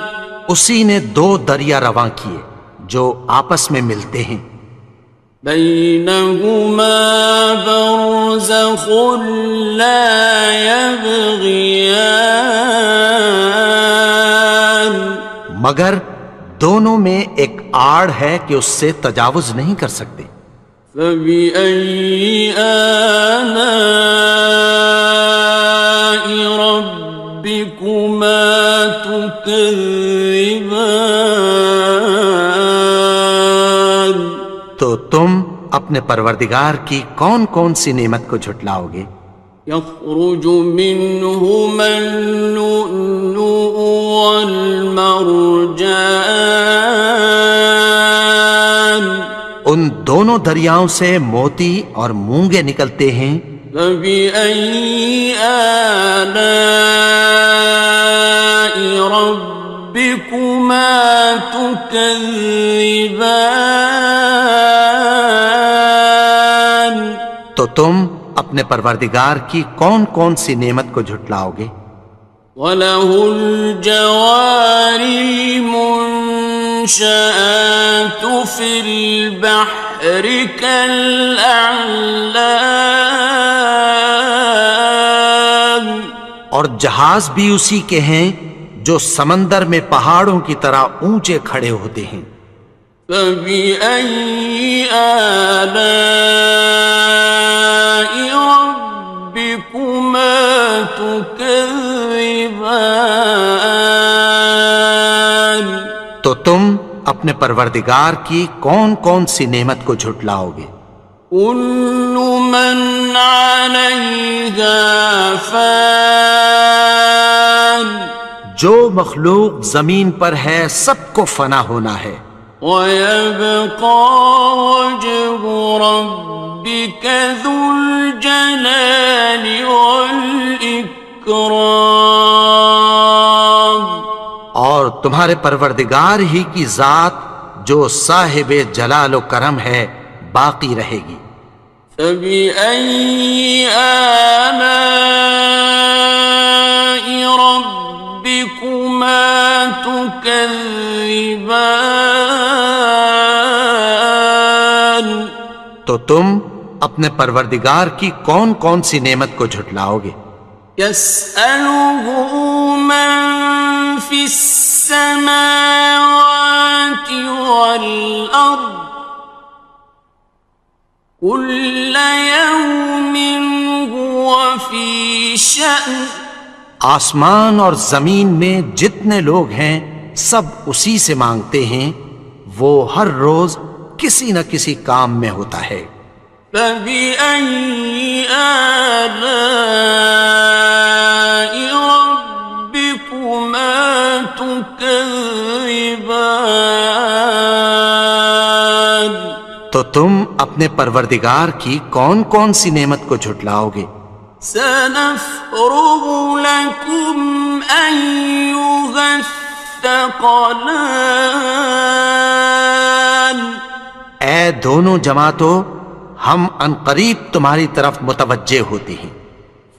اسی نے دو دریا رواں کیے جو آپس میں ملتے ہیں، بينهما برزخ لا يبغيان مگر دونوں میں ایک آڑ ہے کہ اس سے تجاوز نہیں کر سکتے۔ فبأي آلاء ربكما تكذبان تو تم اپنے پروردگار کی کون کون سی نعمت کو جھٹلاؤ گے؟ يخرج منهما اللؤلؤ والمرجان ان دونوں دریاؤں سے موتی اور مونگے نکلتے ہیں۔ فبأي آلاء ربكما تكذبان تو تم اپنے پروردگار کی کون کون سی نعمت کو جھٹلاؤ گے؟ وَلَهُ الْجَوَارِ الْمُنشَآتُ فِي الْبَحْرِ كَالْأَعْلَامِ اور جہاز بھی اسی کے ہیں جو سمندر میں پہاڑوں کی طرح اونچے کھڑے ہوتے ہیں۔ فَبِأَيِّ آلَاءِ رَبِّكُمَا تُكَذِّبَانِ تو تم اپنے پروردگار کی کون کون سی نعمت کو جھٹلاؤ گے؟ كُلُّ مَنْ عَلَيْهَا فَانٍ جو مخلوق زمین پر ہے سب کو فنا ہونا ہے، وَيَبْقَى وَجْهُ رَبِّكَ ذُو الْجَلَالِ وَالْإِكْرَامِ اور تمہارے پروردگار ہی کی ذات جو صاحب جلال و کرم ہے باقی رہے گی۔ فَبِأَيِّ آلَاءِ رَبِّكُمَا تُكَذِّبَانِ تو تم اپنے پروردگار کی کون کون سی نعمت کو جھٹلاؤ گے؟ يَسْأَلُهُ مَن فِي السَّمَاوَاتِ وَالْأَرْضِ كُلَّ يَوْمٍ هُوَ فِي شَأْنٍ آسمان اور زمین میں جتنے لوگ ہیں سب اسی سے مانگتے ہیں، وہ ہر روز کسی نہ کسی کام میں ہوتا ہے۔ فَبِأَيِّ آلَاءِ رَبِّكُمَا تُكَذِّبَانِ تو تم اپنے پروردگار کی کون کون سی نعمت کو جھٹلاؤ گے؟ سَنَفْرُغُ لَكُمْ أَيُّهَ الثَّقَلَانِ اے دونوں جماعتوں، ہم عنقریب تمہاری طرف متوجہ ہوتے ہیں۔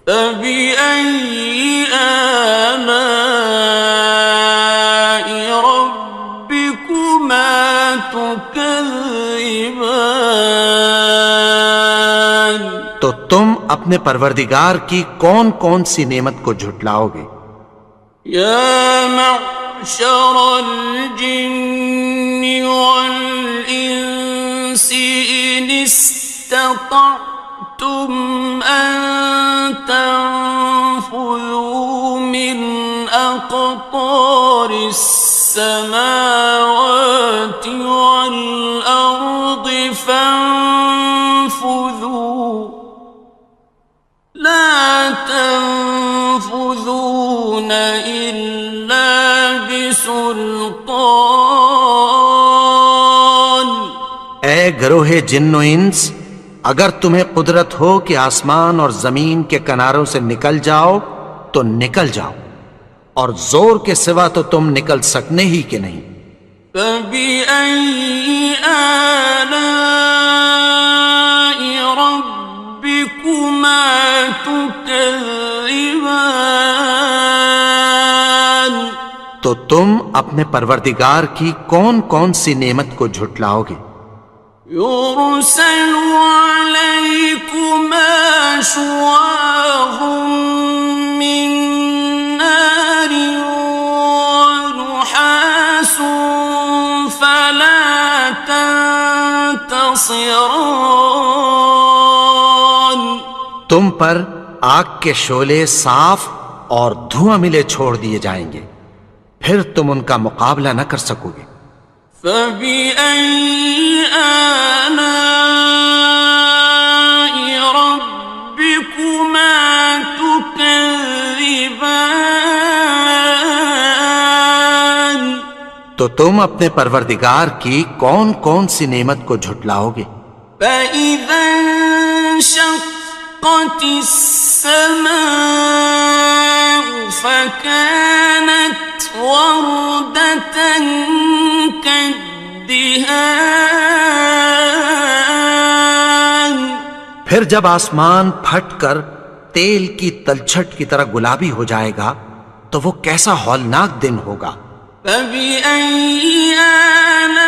فَبِأَيِّ آلَاءِ رَبِّكُمَا تُكَذِّبَانِ تو تم اپنے پروردگار کی کون کون سی نعمت کو جھٹلاؤ گے؟ يَا مَعْشَرَ الْجِنِّ وَالْإِنسِ إِنِ اسْتَطَعْتُمْ أَن تَنفُذُوا مِنْ أقطار السماوات والأرض فانفذوا لا تنفذون إلا بسلطان. اے گروہ جن و انس، اگر تمہیں قدرت ہو کہ آسمان اور زمین کے کناروں سے نکل جاؤ تو نکل جاؤ، اور زور کے سوا تو تم نکل سکنے ہی کہ نہیں. فَبِأَيِّ آلَاءِ رَبِّكُمَا تُكَذِّبَانِ. تو تم اپنے پروردگار کی کون کون سی نعمت کو جھٹلاؤ گے؟ يُرْسَلُ عَلَيْكُمَا شُوَاظٌ مِّن نَّارٍ وَنُحَاسٌ فَلَا تَنتَصِرَانِ. تم پر آگ کے شعلے صاف اور دھواں ملے چھوڑ دیے جائیں گے، پھر تم ان کا مقابلہ نہ کر سکو گے. فَبِأَيِّ آلَاءِ رَبِّكُمَا تُكَذِّبَانِ. تو تم اپنے پروردگار کی کون کون سی نعمت کو جھٹلاؤ گے؟ فَإِذَا انشَقَّتِ السَّمَاءُ فَكَانَتْ وَرْدَةً كَالدِّهَانِ. پھر جب آسمان پھٹ کر تیل کی تلچھٹ کی طرح گلابی ہو جائے گا تو وہ کیسا ہولناک دن ہوگا. فَبِأَيِّ آلَاءِ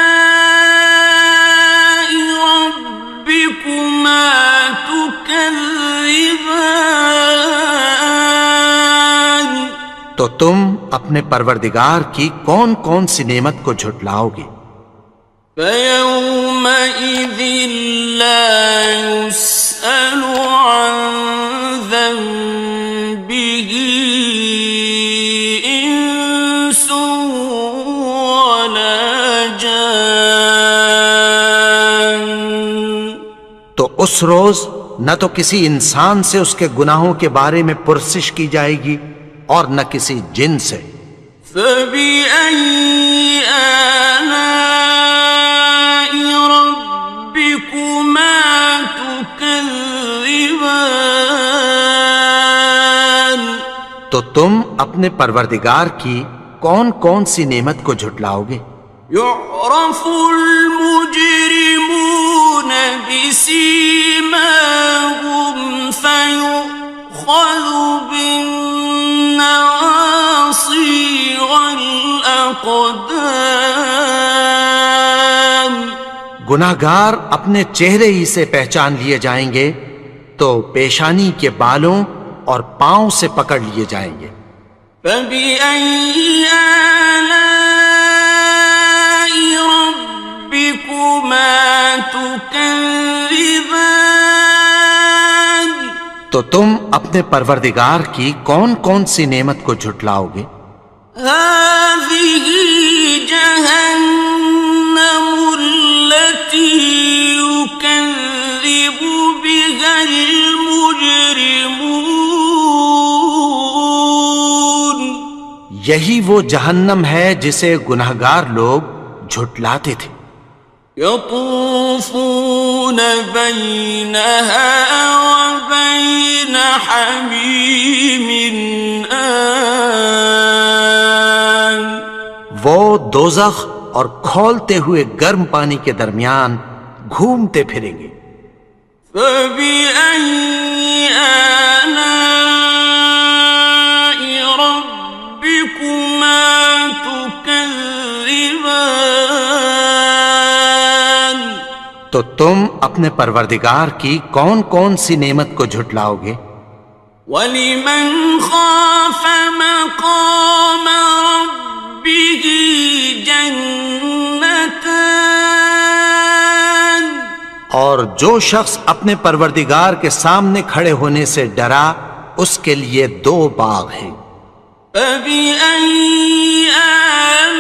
رَبِّكُمَا تُكَذِّبَانِ. تو تم اپنے پروردگار کی کون کون سی نعمت کو جھٹلاؤ گے؟ فَيَوْمَئِذٍ لَا يُسْأَلُ عَنْ ذَنبِهِ إِنسٌ وَلَا جَانٌ. تو اس روز نہ تو کسی انسان سے اس کے گناہوں کے بارے میں پرسش کی جائے گی اور نہ کسی جن سے. فَبِأَيِّ آلَاءِ رَبِّكُمَا تُكَذِّبَانِ. تو تم اپنے پروردگار کی کون کون سی نعمت کو جھٹلاؤ گے؟ يُعْرَفُ الْمُجْرِمُونَ بِسِيمَاهُمْ فَيُؤْخَذُ بِالنَّوَاصِي وَالْأَقْدَامِ. گناہگار اپنے چہرے ہی سے پہچان لیے جائیں گے تو پیشانی کے بالوں اور پاؤں سے پکڑ لیے جائیں گے. فَبِأَيِّ آلَاءِ رَبِّكُمَا تُكَذِّبَانِ. تو تم اپنے پروردگار کی کون کون سی نعمت کو جھٹلاؤ گے؟ هَٰذِهِ جَهَنَّمُ الَّتِي يُكَذِّبُ بِهَا الْمُجْرِمُونَ. یہی وہ جہنم ہے جسے گناہگار لوگ جھٹلاتے تھے. يَطُوفُونَ بَيْنَهَا وَبَيْنَ حَمِيمٍ آنٍ. وہ دوزخ اور کھولتے ہوئے گرم پانی کے درمیان گھومتے پھریں گے. فَبِأَيِّ آلَاءِ رَبِّكُمَا تُكَذِّبَانِ. تو تم اپنے پروردگار کی کون کون سی نعمت کو جھٹلاؤ گے؟ وَلِمَنْ خَافَ مَقَامَ رَبِّهِ جَنَّتَانِ. اور جو شخص اپنے پروردگار کے سامنے کھڑے ہونے سے ڈرا اس کے لیے 2 باغ ہیں. فبأي آلاء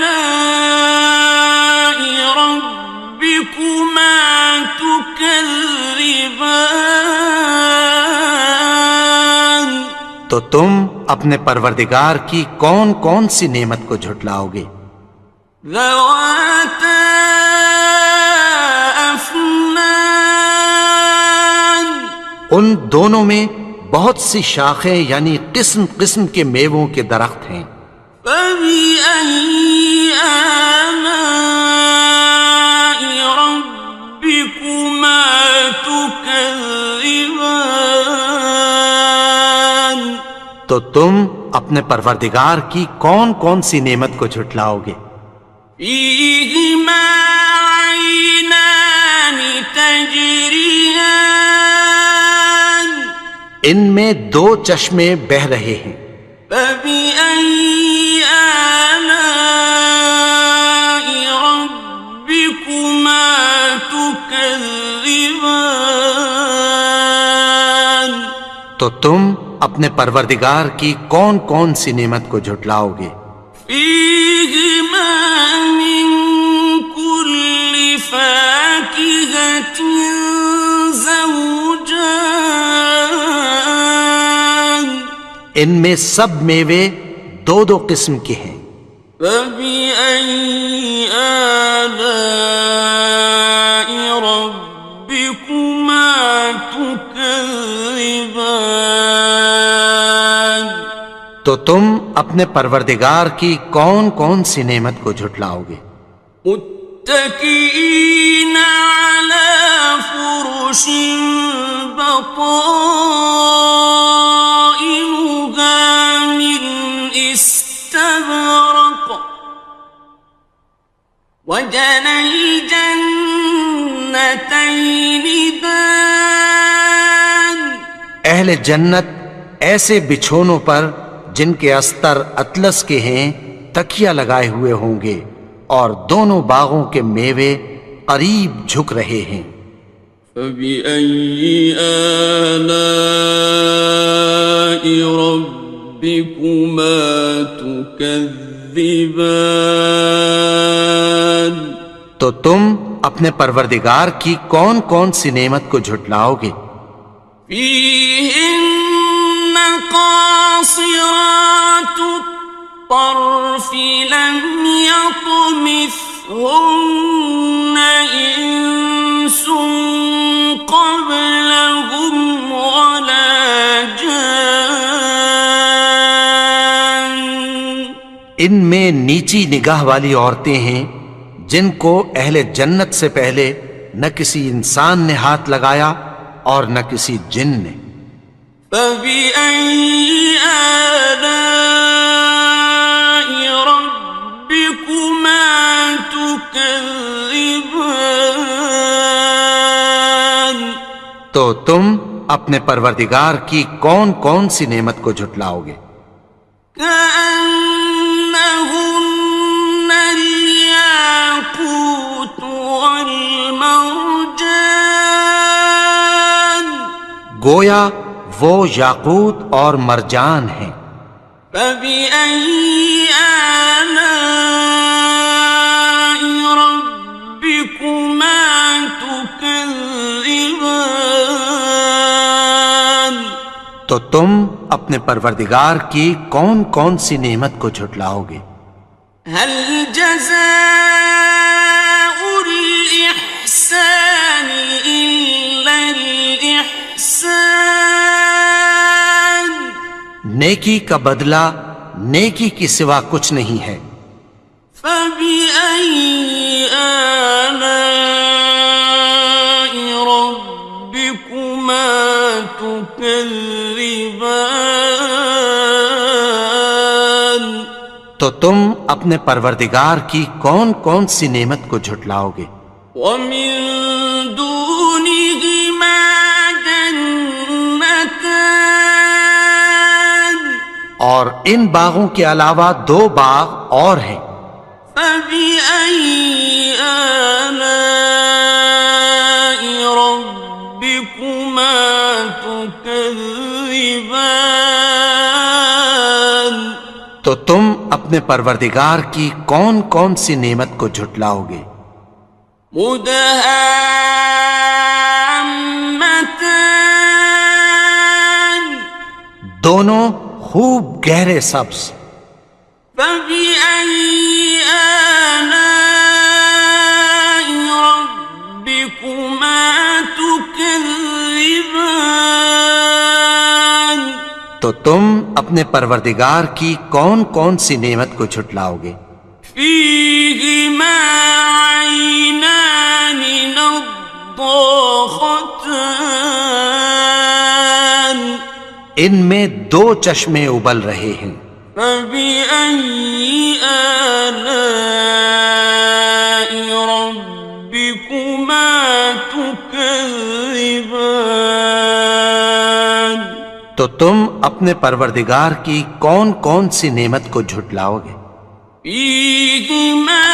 ربكما تكذبان؟ تو تم اپنے پروردگار کی کون کون سی نعمت کو جھٹلاؤ گے؟ ذواتا افنان، ان دونوں میں بہت سی شاخیں یعنی قسم قسم کے میووں کے درخت ہیں۔ فبأي آلاء ربكما تكذبان؟ تو تم اپنے پروردگار کی کون کون سی نعمت کو جھٹلاؤ گے؟ فيهما عينان تجريان، ان میں دو چشمے بہہ رہے ہیں۔ فبأي آلاء ربكما تكذبان؟ تو تم اپنے پروردگار کی کون کون سی نعمت کو جھٹلاؤ گے؟ فيهما من كل فاكهة زوجان، ان میں سب میوے دو دو قسم کے ہیں۔ فبأي آلاء ربكما تكذبان؟ تو تم اپنے پروردگار کی کون کون سی نعمت کو جھٹلاؤ گے؟ متكئين على فرش بطائنها من استبرق، وجنى الجنتين دان، اہل جنت ایسے بچھونوں پر جن کے استر اطلس کے ہیں تکیہ لگائے ہوئے ہوں گے، اور دونوں باغوں کے میوے قریب جھک رہے ہیں۔ فبأي آلاء ربكما تكذبان؟ تو تم اپنے پروردگار کی کون کون سی نعمت کو جھٹلاؤ گے؟ فيهن قاصرات الطرف لم يطمثهن إنس قبلهم ولا جان، ان میں نیچی نگاہ والی عورتیں ہیں جن کو اہل جنت سے پہلے نہ کسی انسان نے ہاتھ لگایا اور نہ کسی جن نے۔ فبأي آلاء ربكما تكذبان؟ تو تم اپنے پروردگار کی کون کون سی نعمت کو جھٹلاؤ گے؟ كأنهن الياقوت والمرجان، گویا وہ یاقوت اور مرجان ہیں۔ فبأي آلاء ربكما تكذبان؟ تو تم اپنے پروردگار کی کون کون سی نعمت کو جھٹلاؤ گے؟ هل جزاء الإحسان إلا الإحسان؟ نیکی کا بدلہ نیکی کی سوا کچھ نہیں ہے۔ فبأي آلاء ربكما تكذبان؟ تو تم اپنے پروردگار کی کون کون سی نعمت کو جھٹلاؤ گے؟ ومن دونهما جنتان، اور ان باغوں کے علاوہ دو باغ اور ہیں۔ فبأي آلاء ربكما تكذبان؟ تو اپنے پروردگار کی کون کون سی نعمت کو جھٹلاؤ گے؟ مدہامتان دونوں خوب گہرے سبز. فبأي آلاء ربكما تكذبان تو تم اپنے پروردگار کی کون کون سی نعمت کو جھٹلاؤ گے؟ فيهما عينان نضاختان ان میں دو چشمے ابل رہے ہیں. فبأي آلاء ربكما تكذبان تو تم اپنے پروردگار کی کون کون سی نعمت کو جھٹلاؤ گے؟ فيهما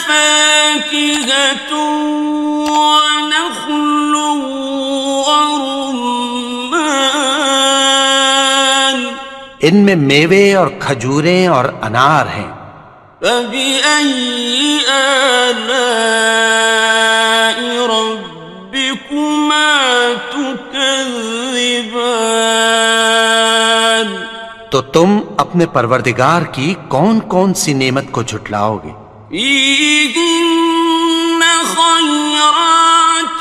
فاكهة ونخل ورمان ان میں میوے اور کھجوریں اور انار ہیں. فبأي آلاء ربكما تكذبان تو تم اپنے پروردگار کی کون کون سی نعمت کو جھٹلاؤ گے؟ فيهن خيرات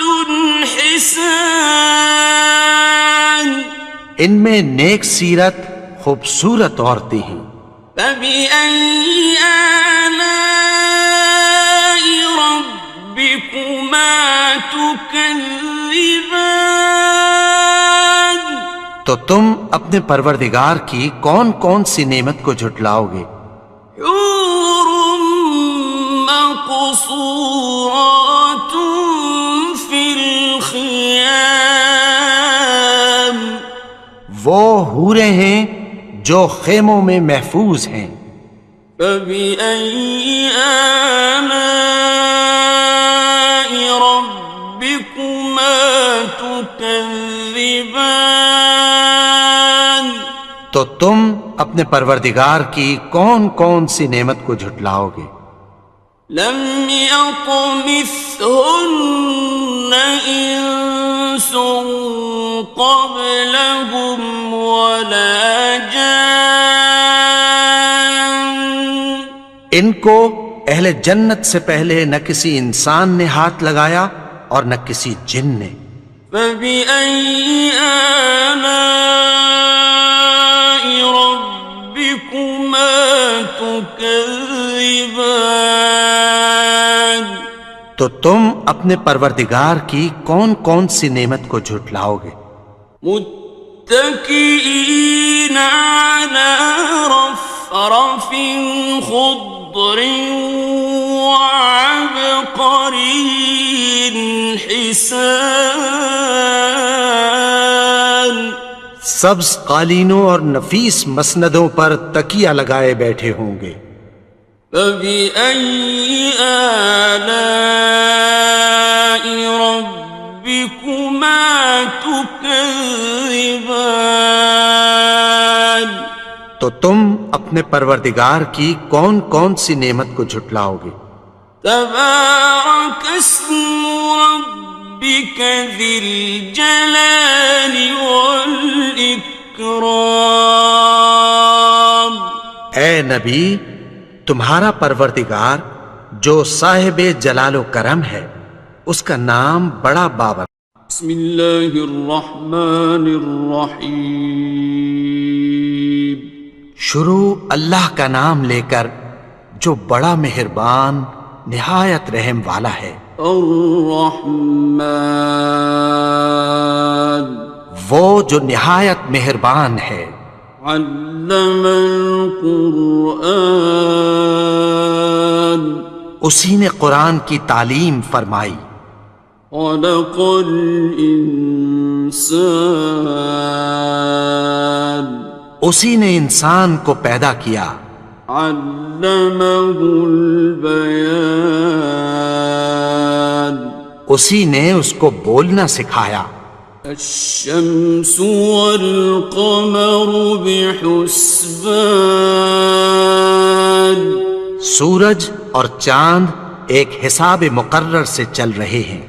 حسان ان میں نیک سیرت خوبصورت عورتیں ہیں. فبأي آلاء ربكما تكذبان تو تم اپنے پروردگار کی کون کون سی نعمت کو جھٹلاؤ گے؟ حور مقصورات في الخيام وہ حوریں ہیں جو خیموں میں محفوظ ہیں. فبأي آلاء ربكما تكذبان تو تم اپنے پروردگار کی کون کون سی نعمت کو جھٹلاؤ گے؟ لم يطمثهن إنس قبلهم ولا جان ان کو اہل جنت سے پہلے نہ کسی انسان نے ہاتھ لگایا اور نہ کسی جن نے. فبأي آلاء ربكما تكذبان تو تم اپنے پروردگار کی کون کون سی نعمت کو جھٹلاؤ گے؟ متكئين على رفرف خضر وعبقري حسان سبز قالینوں اور نفیس مسندوں پر تکیہ لگائے بیٹھے ہوں گے. فبأي آلاء ربكما تكذبان تو تم اپنے پروردگار کی کون کون سی نعمت کو جھٹلاؤ گے؟ تبارك اسم ربك ذي الجلال والإكرام اے نبی، تمہارا پروردگار جو صاحب جلال و کرم ہے اس کا نام بڑا بابر. بسم اللہ الرحمن الرحیم شروع اللہ کا نام لے کر جو بڑا مہربان نہایت رحم والا ہے. الرحمن وہ جو نہایت مہربان ہے. علم القرآن اسی نے قرآن کی تعلیم فرمائی. خلق الانسان اسی نے انسان کو پیدا کیا. علمہ البیان اسی نے اس کو بولنا سکھایا. الشمس والقمر بحسبان سورج اور چاند ایک حساب مقرر سے چل رہے ہیں.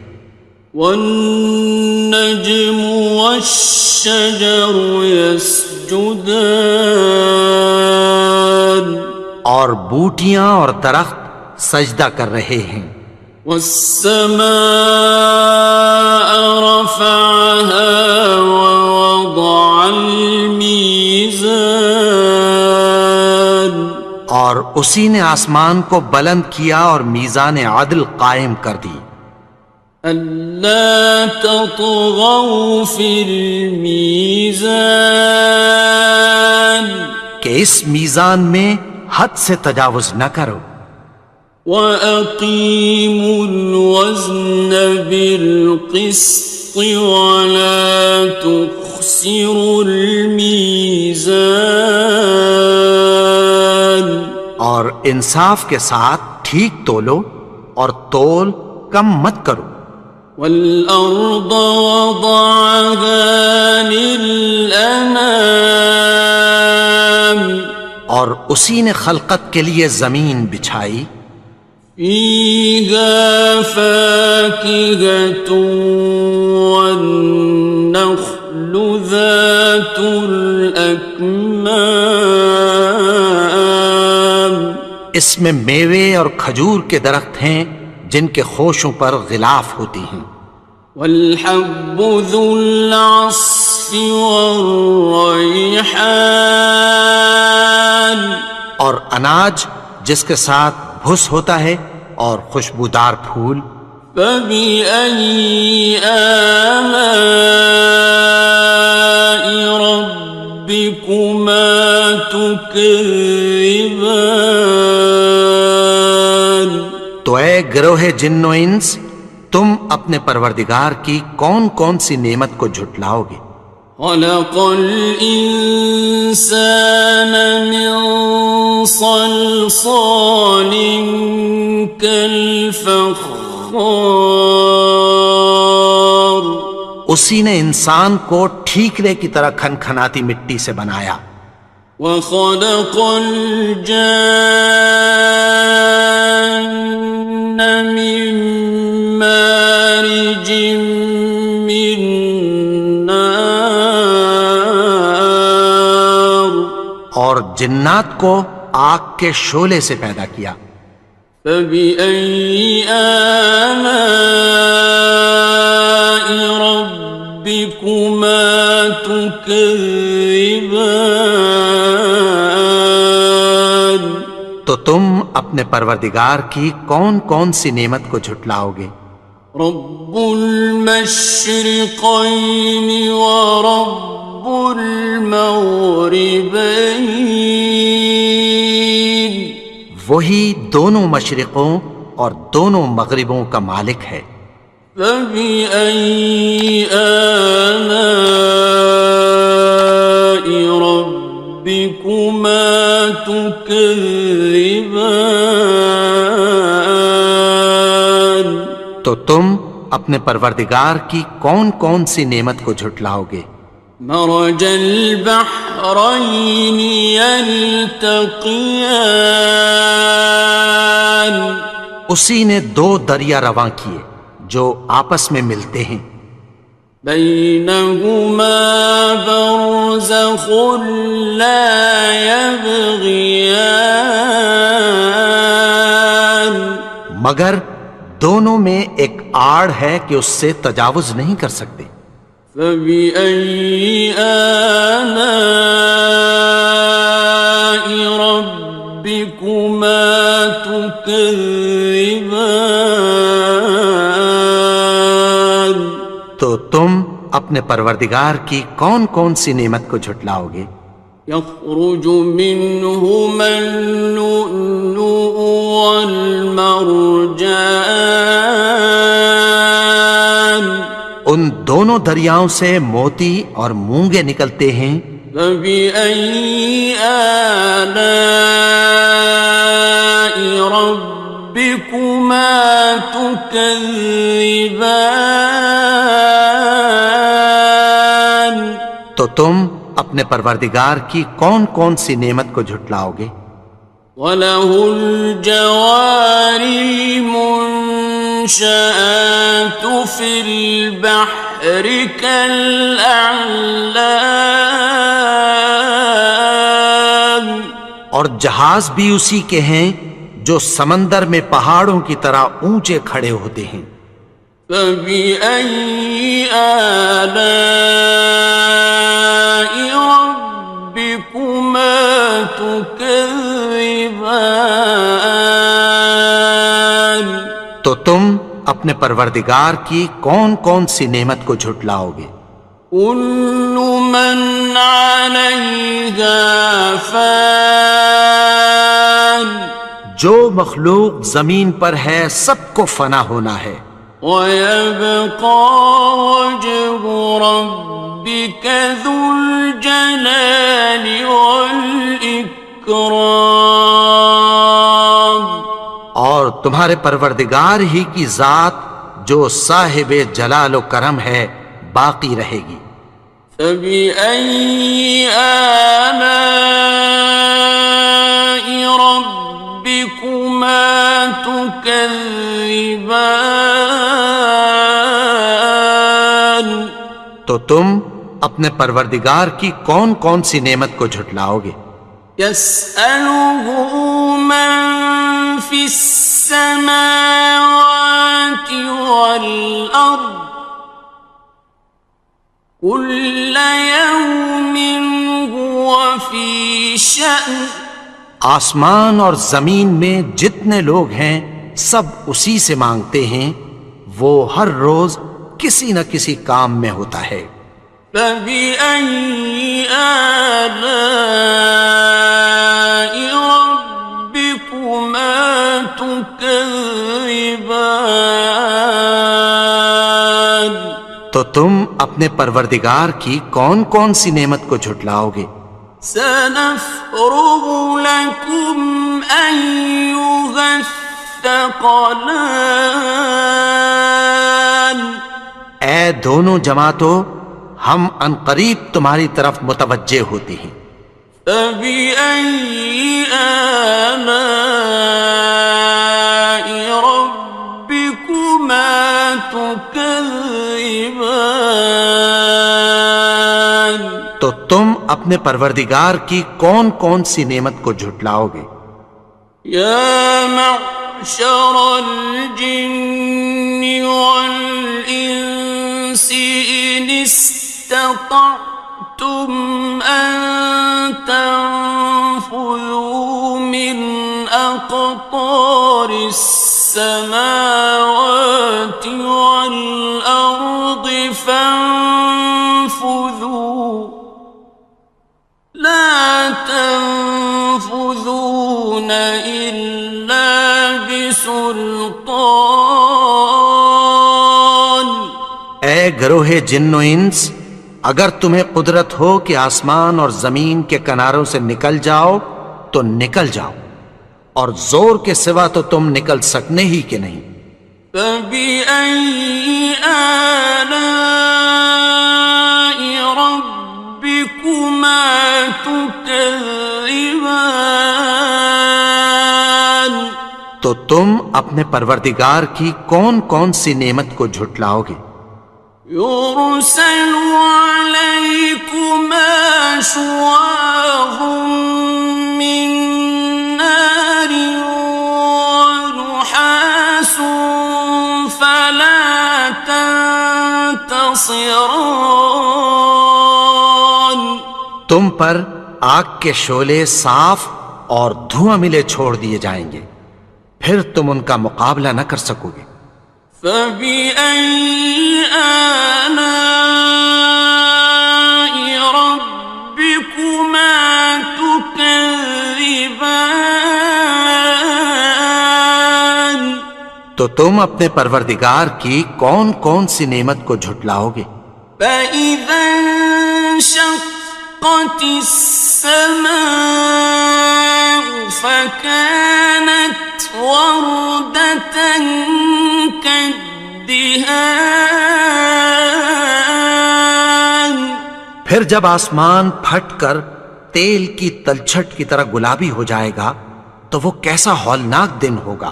والنجم والشجر يسجدان اور بوٹیاں اور درخت سجدہ کر رہے ہیں. والسماء رفعها ووضع الميزان اور اسی نے آسمان کو بلند کیا اور میزان عدل قائم کر دی. ألا تطغوا في الميزان کہ اس میزان میں حد سے تجاوز نہ کرو. وَأَقِيمُوا الْوَزْنَ بِالْقِسْطِ وَلَا تُخْسِرُوا الْمِيزَانَ اور انصاف کے ساتھ ٹھیک تولو اور تول کم مت کرو. وَالْأَرْضَ وَضَعَهَا لِلْأَنَامِ اور اسی نے خلقت کے لیے زمین بچھائی. فِيهَا فَاكِهَةٌ وَالنَّخْلُ ذَاتُ الْأَكْمَامِ اس میں میوے اور کھجور کے درخت ہیں جن کے خوشوں پر غلاف ہوتی ہیں. وَالْحَبُّ ذُو الْعَصْفِ وَالرَّيْحَانِ اور اناج جس کے ساتھ بھس ہوتا ہے اور خوشبودار پھول. فَبِأَيِّ آلَاءِ رَبِّكُمَا تُكَذِّبَانِ تو اے گروہ جن و انس، تم اپنے پروردگار کی کون کون سی نعمت کو جھٹلاؤ گے؟ خَلَقَ الْإِنسَانَ مِنْ صَلْصَالٍ كَالْفَخَّارِ اسی نے انسان کو ٹھیکرے کی طرح کھنکھناتی مٹی سے بنایا. وَخَلَقَ الْجَانَّ مِن مَّارِجٍ مِّن نَّارٍ اور جنات کو آگ کے شعلے سے پیدا کیا. فَبِأَيِّ آلَاءِ رَبِّكُمَا تُكَذِّبَانِ تو تم اپنے پروردگار کی کون کون سی نعمت کو جھٹلاؤ گے؟ رب المشرقين ورب المغربين وہی دونوں مشرقوں اور دونوں مغربوں کا مالک ہے. فبأي آلاء ربكما تكذبان تو تم اپنے پروردگار کی کون کون سی نعمت کو جھٹلاؤ گے؟ مرج البحرين يلتقيان اسی نے دو دریا رواں کیے جو آپس میں ملتے ہیں. بينهما برزخ لا يبغيان مگر دونوں میں ایک آڑ ہے کہ اس سے تجاوز نہیں کر سکتے. فبأي آلاء ربكما تكذبان تو تم اپنے پروردگار کی کون کون سی نعمت کو جھٹلاؤ گے؟ يخرج منهما اللؤلؤ والمرجان ان دونوں دریاؤں سے موتی اور مونگے نکلتے ہیں. فبأي آلاء ربكما تكذبان تو تم اپنے پروردگار کی کون کون سی نعمت کو جھٹلاؤ گے؟ وله الجوار المنشآت في البحر كالأعلام، اور جہاز بھی اسی کے ہیں جو سمندر میں پہاڑوں کی طرح اونچے کھڑے ہوتے ہیں۔ فبأي آلاء ربكما تكذبان، تو تم اپنے پروردگار کی کون کون سی نعمت کو جھٹلاؤ گے؟ كل من عليها فان، جو مخلوق زمین پر ہے سب کو فنا ہونا ہے، ويبقى وجه ربك ذو الجلال والإكرام، اور تمہارے پروردگار ہی کی ذات جو صاحب جلال و کرم ہے باقی رہے گی۔ فبأي آلاء ربكما تكذبان، تو تم اپنے پروردگار کی کون کون سی نعمت کو جھٹلاؤ گے؟ يسأله من في السماوات والأرض كل يوم هو في شأن، آسمان اور زمین میں جتنے لوگ ہیں سب اسی سے مانگتے ہیں، وہ ہر روز کسی نہ کسی کام میں ہوتا ہے۔ فبأي آلاء ربكما تكذبان، تو تم اپنے پروردگار کی کون کون سی نعمت کو جھٹلاؤ گے؟ سنفرغ لكم أيها الثقلان، اے دونوں جماعتوں، ہم عنقریب تمہاری طرف متوجہ ہوتے ہیں۔ فبأي آلاء ربكما تكذبان، تو تم اپنے پروردگار کی کون کون سی نعمت کو جھٹلاؤ گے؟ يا معشر الجن والإنس إن استطعتم أن تنفذوا من أقطار السماوات والأرض فانفذوا، لا تنفذون إلا بسلطان، اے گروہ جن و انس، اگر تمہیں قدرت ہو کہ آسمان اور زمین کے کناروں سے نکل جاؤ تو نکل جاؤ، اور زور کے سوا تو تم نکل سکنے ہی کہ نہیں۔ فبأي آلاء ربكما تكذبان، تو تم اپنے پروردگار کی کون کون سی نعمت کو جھٹلاؤ گے؟ يرسل عليكما شواظ من نار ونحاس فلا تنتصران، تم پر آگ کے شعلے صاف اور دھواں ملے چھوڑ دیے جائیں گے، پھر تم ان کا مقابلہ نہ کر سکو گے۔ فبأي آلاء ربكما تكذبان، تو تم اپنے پروردگار کی کون کون سی نعمت کو جھٹلاؤ گے؟ فإذا انشقت السماء فكانت وردة كالدهان، پھر جب آسمان پھٹ کر تیل کی تلچھٹ کی طرح گلابی ہو جائے گا تو وہ کیسا ہولناک دن ہوگا۔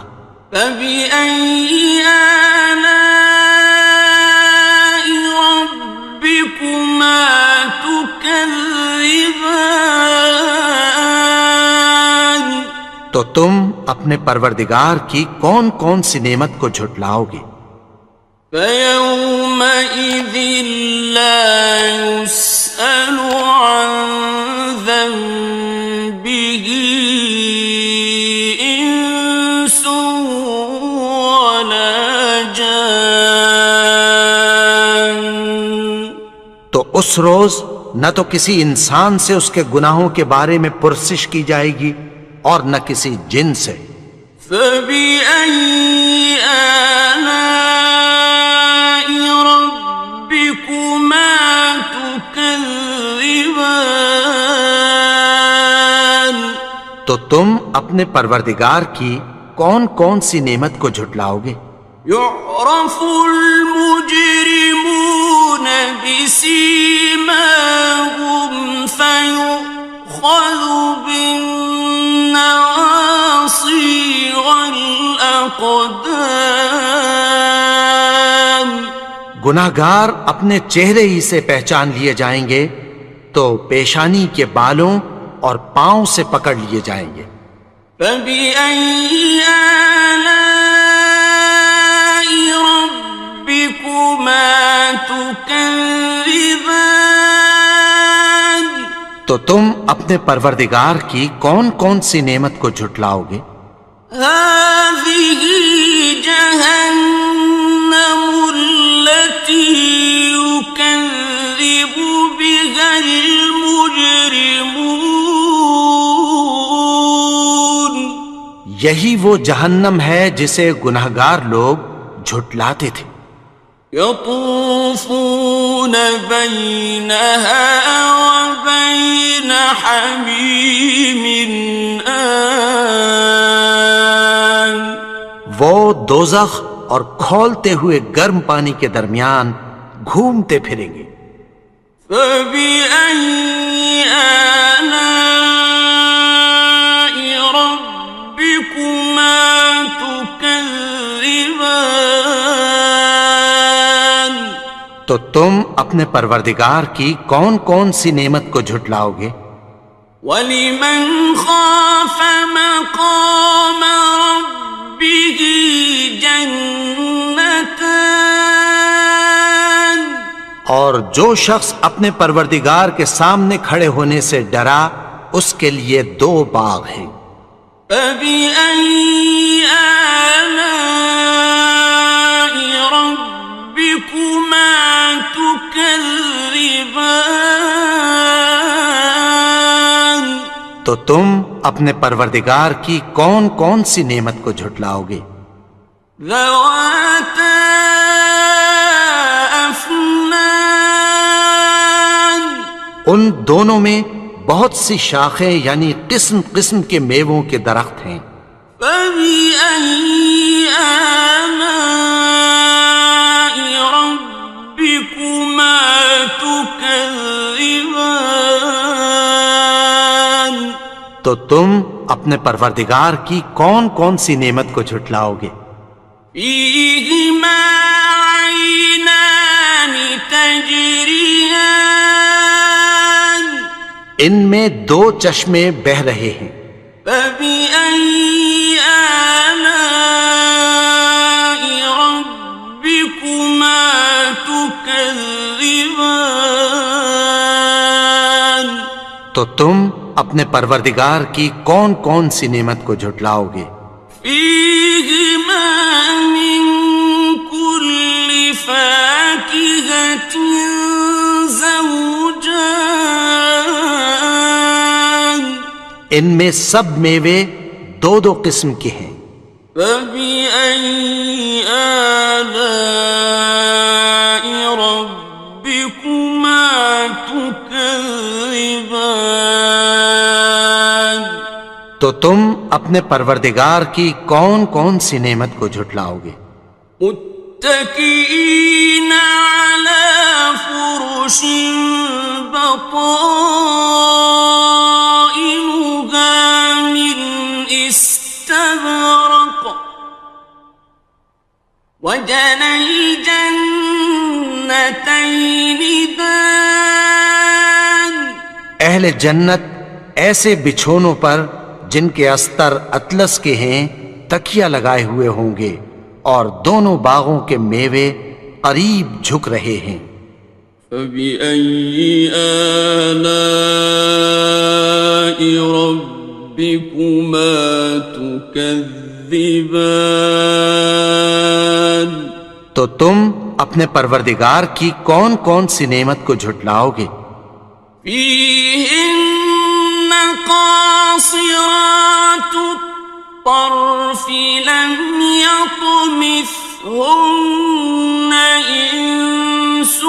فبأي آلاء ربكما تكذبان؟ تو تم اپنے پروردگار کی کون کون سی نعمت کو جھٹلاؤ گے؟ فيومئذ لا يسأل عن ذنبه إنس ولا جان۔ تو اس روز نہ تو کسی انسان سے اس کے گناہوں کے بارے میں پرسش کی جائے گی اور نہ کسی جن سے۔ فبأي آلاء ربكما تكذبان؟ تو تم اپنے پروردگار کی کون کون سی نعمت کو جھٹلاؤ گے؟ يعرف المجرمون بسيماهم فيؤخذ بالنواصي والأقدام۔ گناہگار اپنے چہرے ہی سے پہچان لیے جائیں گے تو پیشانی کے بالوں اور پاؤں سے پکڑ لیے جائیں گے۔ فبأي آلاء ربكما تكذبان؟ تو تم اپنے پروردگار کی کون کون سی نعمت کو جھٹلاؤ گے؟ هذه جهنم التي يكذب بها المجرمون۔ یہی وہ جہنم ہے جسے گناہگار لوگ جھٹلاتے تھے۔ يطوفون بينها وبين حميم آن۔ وہ دوزخ اور کھولتے ہوئے گرم پانی کے درمیان گھومتے پھریں گے۔ فبأي آلاء ربكما تكذبان؟ تو تم اپنے پروردگار کی کون کون سی نعمت کو جھٹلاؤ گے؟ وَلِمَنْ خَافَ مَقَامَ رَبِّهِ جَنَّتَانِ؟ اور جو شخص اپنے پروردگار کے سامنے کھڑے ہونے سے ڈرا اس کے لیے 2 باغ ہیں۔ فَبِأَيِّ آلَاءِ رَبِّكُمَا تُكَذِّبَانِ؟ تو تم اپنے پروردگار کی کون کون سی نعمت کو جھٹلاؤ گے؟ ذَوَاتَا أَفْنَانٍ؟ ان دونوں میں بہت سی شاخیں یعنی قسم قسم کے میووں کے درخت ہیں۔ فَبِأَيِّ آلَاءِ رَبِّكُمَا تُكَذِّبَانِ؟ تو تم اپنے پروردگار کی کون کون سی نعمت کو جھٹلاؤ گے؟ فِيهِمَا عَيْنَانِ تَجْرِيَانِ؟ ان میں 2 چشمے بہہ رہے ہیں۔ فَبِأَيِّ آلَاءِ رَبِّكُمَا تُكَذِّبَانِ؟ تو تم اپنے پروردگار کی کون کون سی نعمت کو جھٹلاؤ گے؟ فِيهِمَا مِن كُلِّ فَاكِهَةٍ زَوْجَانِ؟ ان میں سب میوے 2 قسم کے ہیں۔ فَبِأَيِّ آلَاءِ رَبِّكُمَا تُكَذِّبَانِ؟ تو تم اپنے پروردگار کی کون کون سی نعمت کو جھٹلاؤ گے؟ متكئين على فرش بطائنها من جنتين دان. اہل جنت ایسے بچھونوں پر جن کے استر اطلس کے ہیں تکیہ لگائے ہوئے ہوں گے، اور دونوں باغوں کے میوے قریب جھک رہے ہیں۔ فَبِأَيِّ آلَاءِ رَبِّكُمَا تُكَذِّبَانِ؟ تو تم اپنے پروردگار کی کون کون سی نعمت کو جھٹلاؤ گے؟ فِيهِنَّ قَاصِرَاتُ الطَّرْفِ لَمْ يَطْمِثْهُنَّ إِنسٌ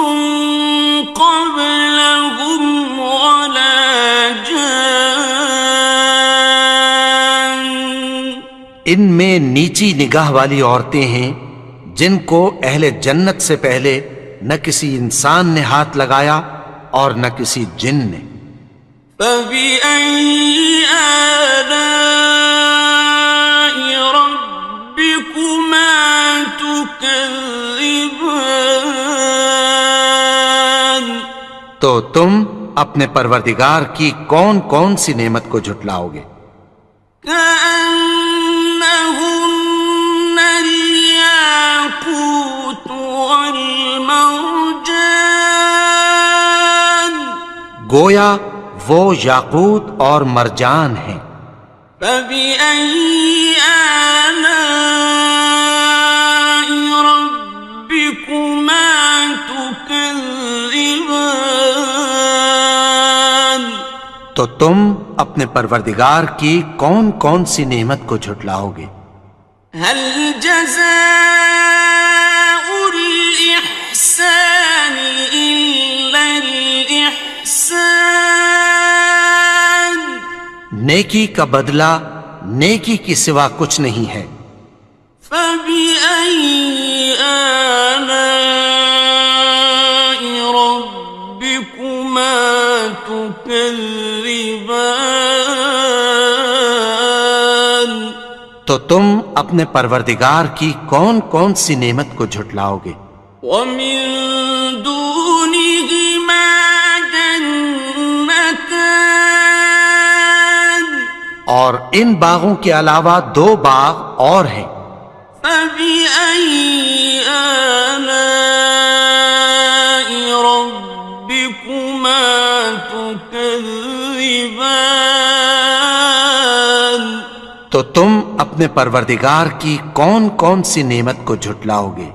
قَبْلَهُمْ وَلَا جَانٌّ۔ ان میں نیچی نگاہ والی عورتیں ہیں جن کو اہل جنت سے پہلے نہ کسی انسان نے ہاتھ لگایا اور نہ کسی جن نے۔ فَبِأَيِّ آلَاءِ رَبِّكُمَا تُكَذِّبَانِ؟ تو تم اپنے پروردگار کی کون کون سی نعمت کو جھٹلاؤ گے؟ كَأَنَّهُنَّ الْيَاقُوتُ وَالْمَرْجَانُ، گویا وہ یاقوت اور مرجان ہیں۔ فَبِأَيِّ آلَاءِ رَبِّكُمَا تُكَذِّبَانِ؟ تو تم اپنے پروردگار کی کون کون سی نعمت کو جھٹلاؤ گے؟ هَلْ جَزَاءُ الْإِحْسَانِ إِلَّا الْإِحْسَانُ؟ نیکی کا بدلہ نیکی کی سوا کچھ نہیں ہے۔ فَبِأَيِّ آلَاءِ رَبِّكُمَا تُكَذِّبَانِ؟ تو تم اپنے پروردگار کی کون کون سی نعمت کو جھٹلاؤ گے؟ وَمِن دُونِهِمَا جَنَّتَانِ، اور ان باغوں کے علاوہ دو باغ اور ہیں۔ فَبِأَيِّ آلَاءِ رَبِّكُمَا تُكَذِّبَانِ؟ تو تم اپنے پروردگار کی کون کون سی نعمت کو جھٹلاؤ گے؟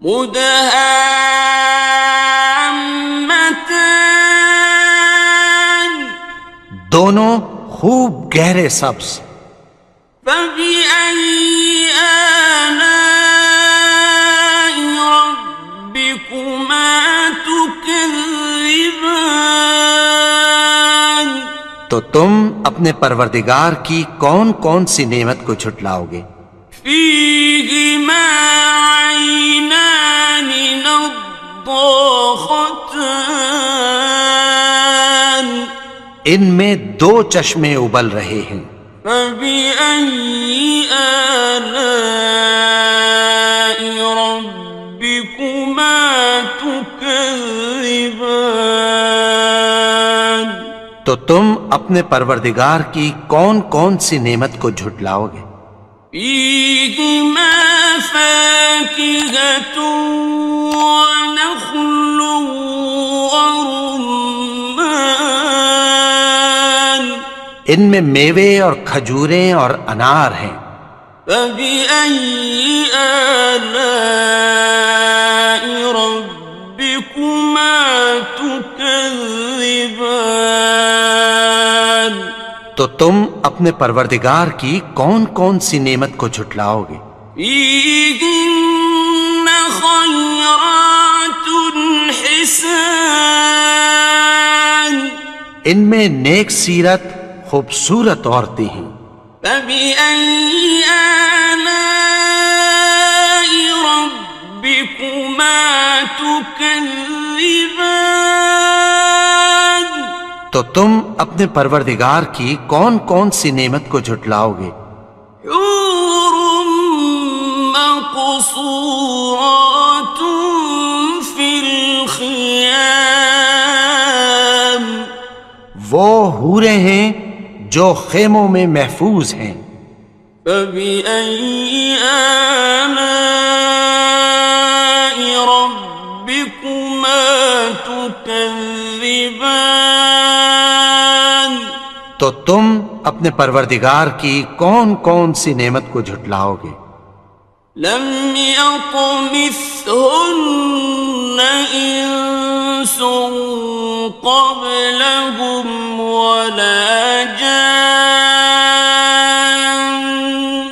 مُدْهَامَّتَانِ، دونوں خوب گہرے سبز۔ فَبِأَيِّ آلَاءِ رَبِّكُمَا تُكَذِّبَانِ؟ تو تم اپنے پروردگار کی کون کون سی نعمت کو جھٹلاؤ گے؟ فِيهِمَا عَيْنَانِ نَضَّاخَتَانِ، ان میں دو چشمے ابل رہے ہیں۔ فَبِأَيِّ آلَاءِ رَبِّكُمَا تُكَذِّبَانِ؟ تو تم اپنے پروردگار کی کون کون سی نعمت کو جھٹلاؤ گے؟ فِيهِمَا فَاكِهَةٌ وَنَخْلٌ وَرُمَّانٌ، ان میں میوے اور کھجوریں اور انار ہیں۔ فَبِأَيِّ آلَاءِ رَبِّكُمَا تُكَذِّبَانِ؟ تو تم اپنے پروردگار کی کون کون سی نعمت کو جھٹلاؤ گے؟ فِيهِنَّ خَيْرَاتٌ حِسَانٌ، ان میں نیک سیرت خوبصورت عورتیں ہیں۔ فَبِأَيِّ آلَاءِ رَبِّكُمَا تُكَذِّبَانِ؟ تو تم اپنے پروردگار کی کون کون سی نعمت کو جھٹلاؤ گے؟ حور مقصورات فی وہ حوریں ہیں جو خیموں میں محفوظ ہیں۔ فبأي آلاء ربكما تكذبان؟ تو تم اپنے پروردگار کی کون کون سی نعمت کو جھٹلاؤ گے؟ لم يطمثهن إنس قبلهم ولا جان۔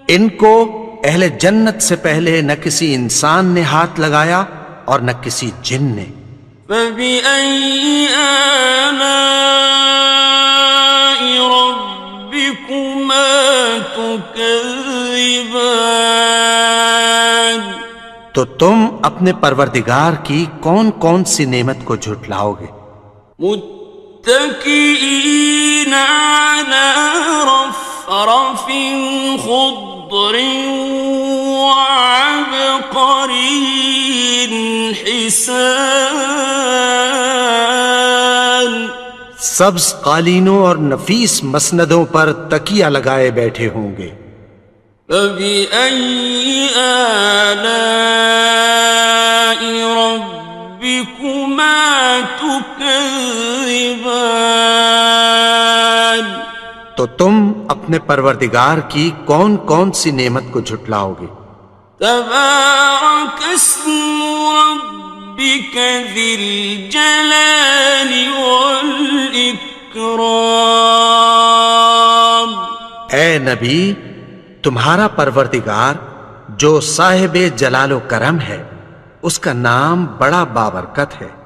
ان کو اہل جنت سے پہلے نہ کسی انسان نے ہاتھ لگایا اور نہ کسی جن نے۔ فبأي آلاء ربكما تكذبان؟ تو تم اپنے پروردگار کی کون کون سی نعمت کو جھٹلاؤ گے؟ متكئين على رفرف خضر وعبقري حسان۔ سبز قالینوں اور نفیس مسندوں پر تکیہ لگائے بیٹھے ہوں گے۔ فبأي آلاء ربكما تكذبان؟ تو تم اپنے پروردگار کی کون کون سی نعمت کو جھٹلاؤ گے؟ تبارك اسم ربك ذي الجلال والإكرام۔ اے نبی، تمہارا پروردگار جو صاحب جلال و کرم ہے، اس کا نام بڑا بابرکت ہے۔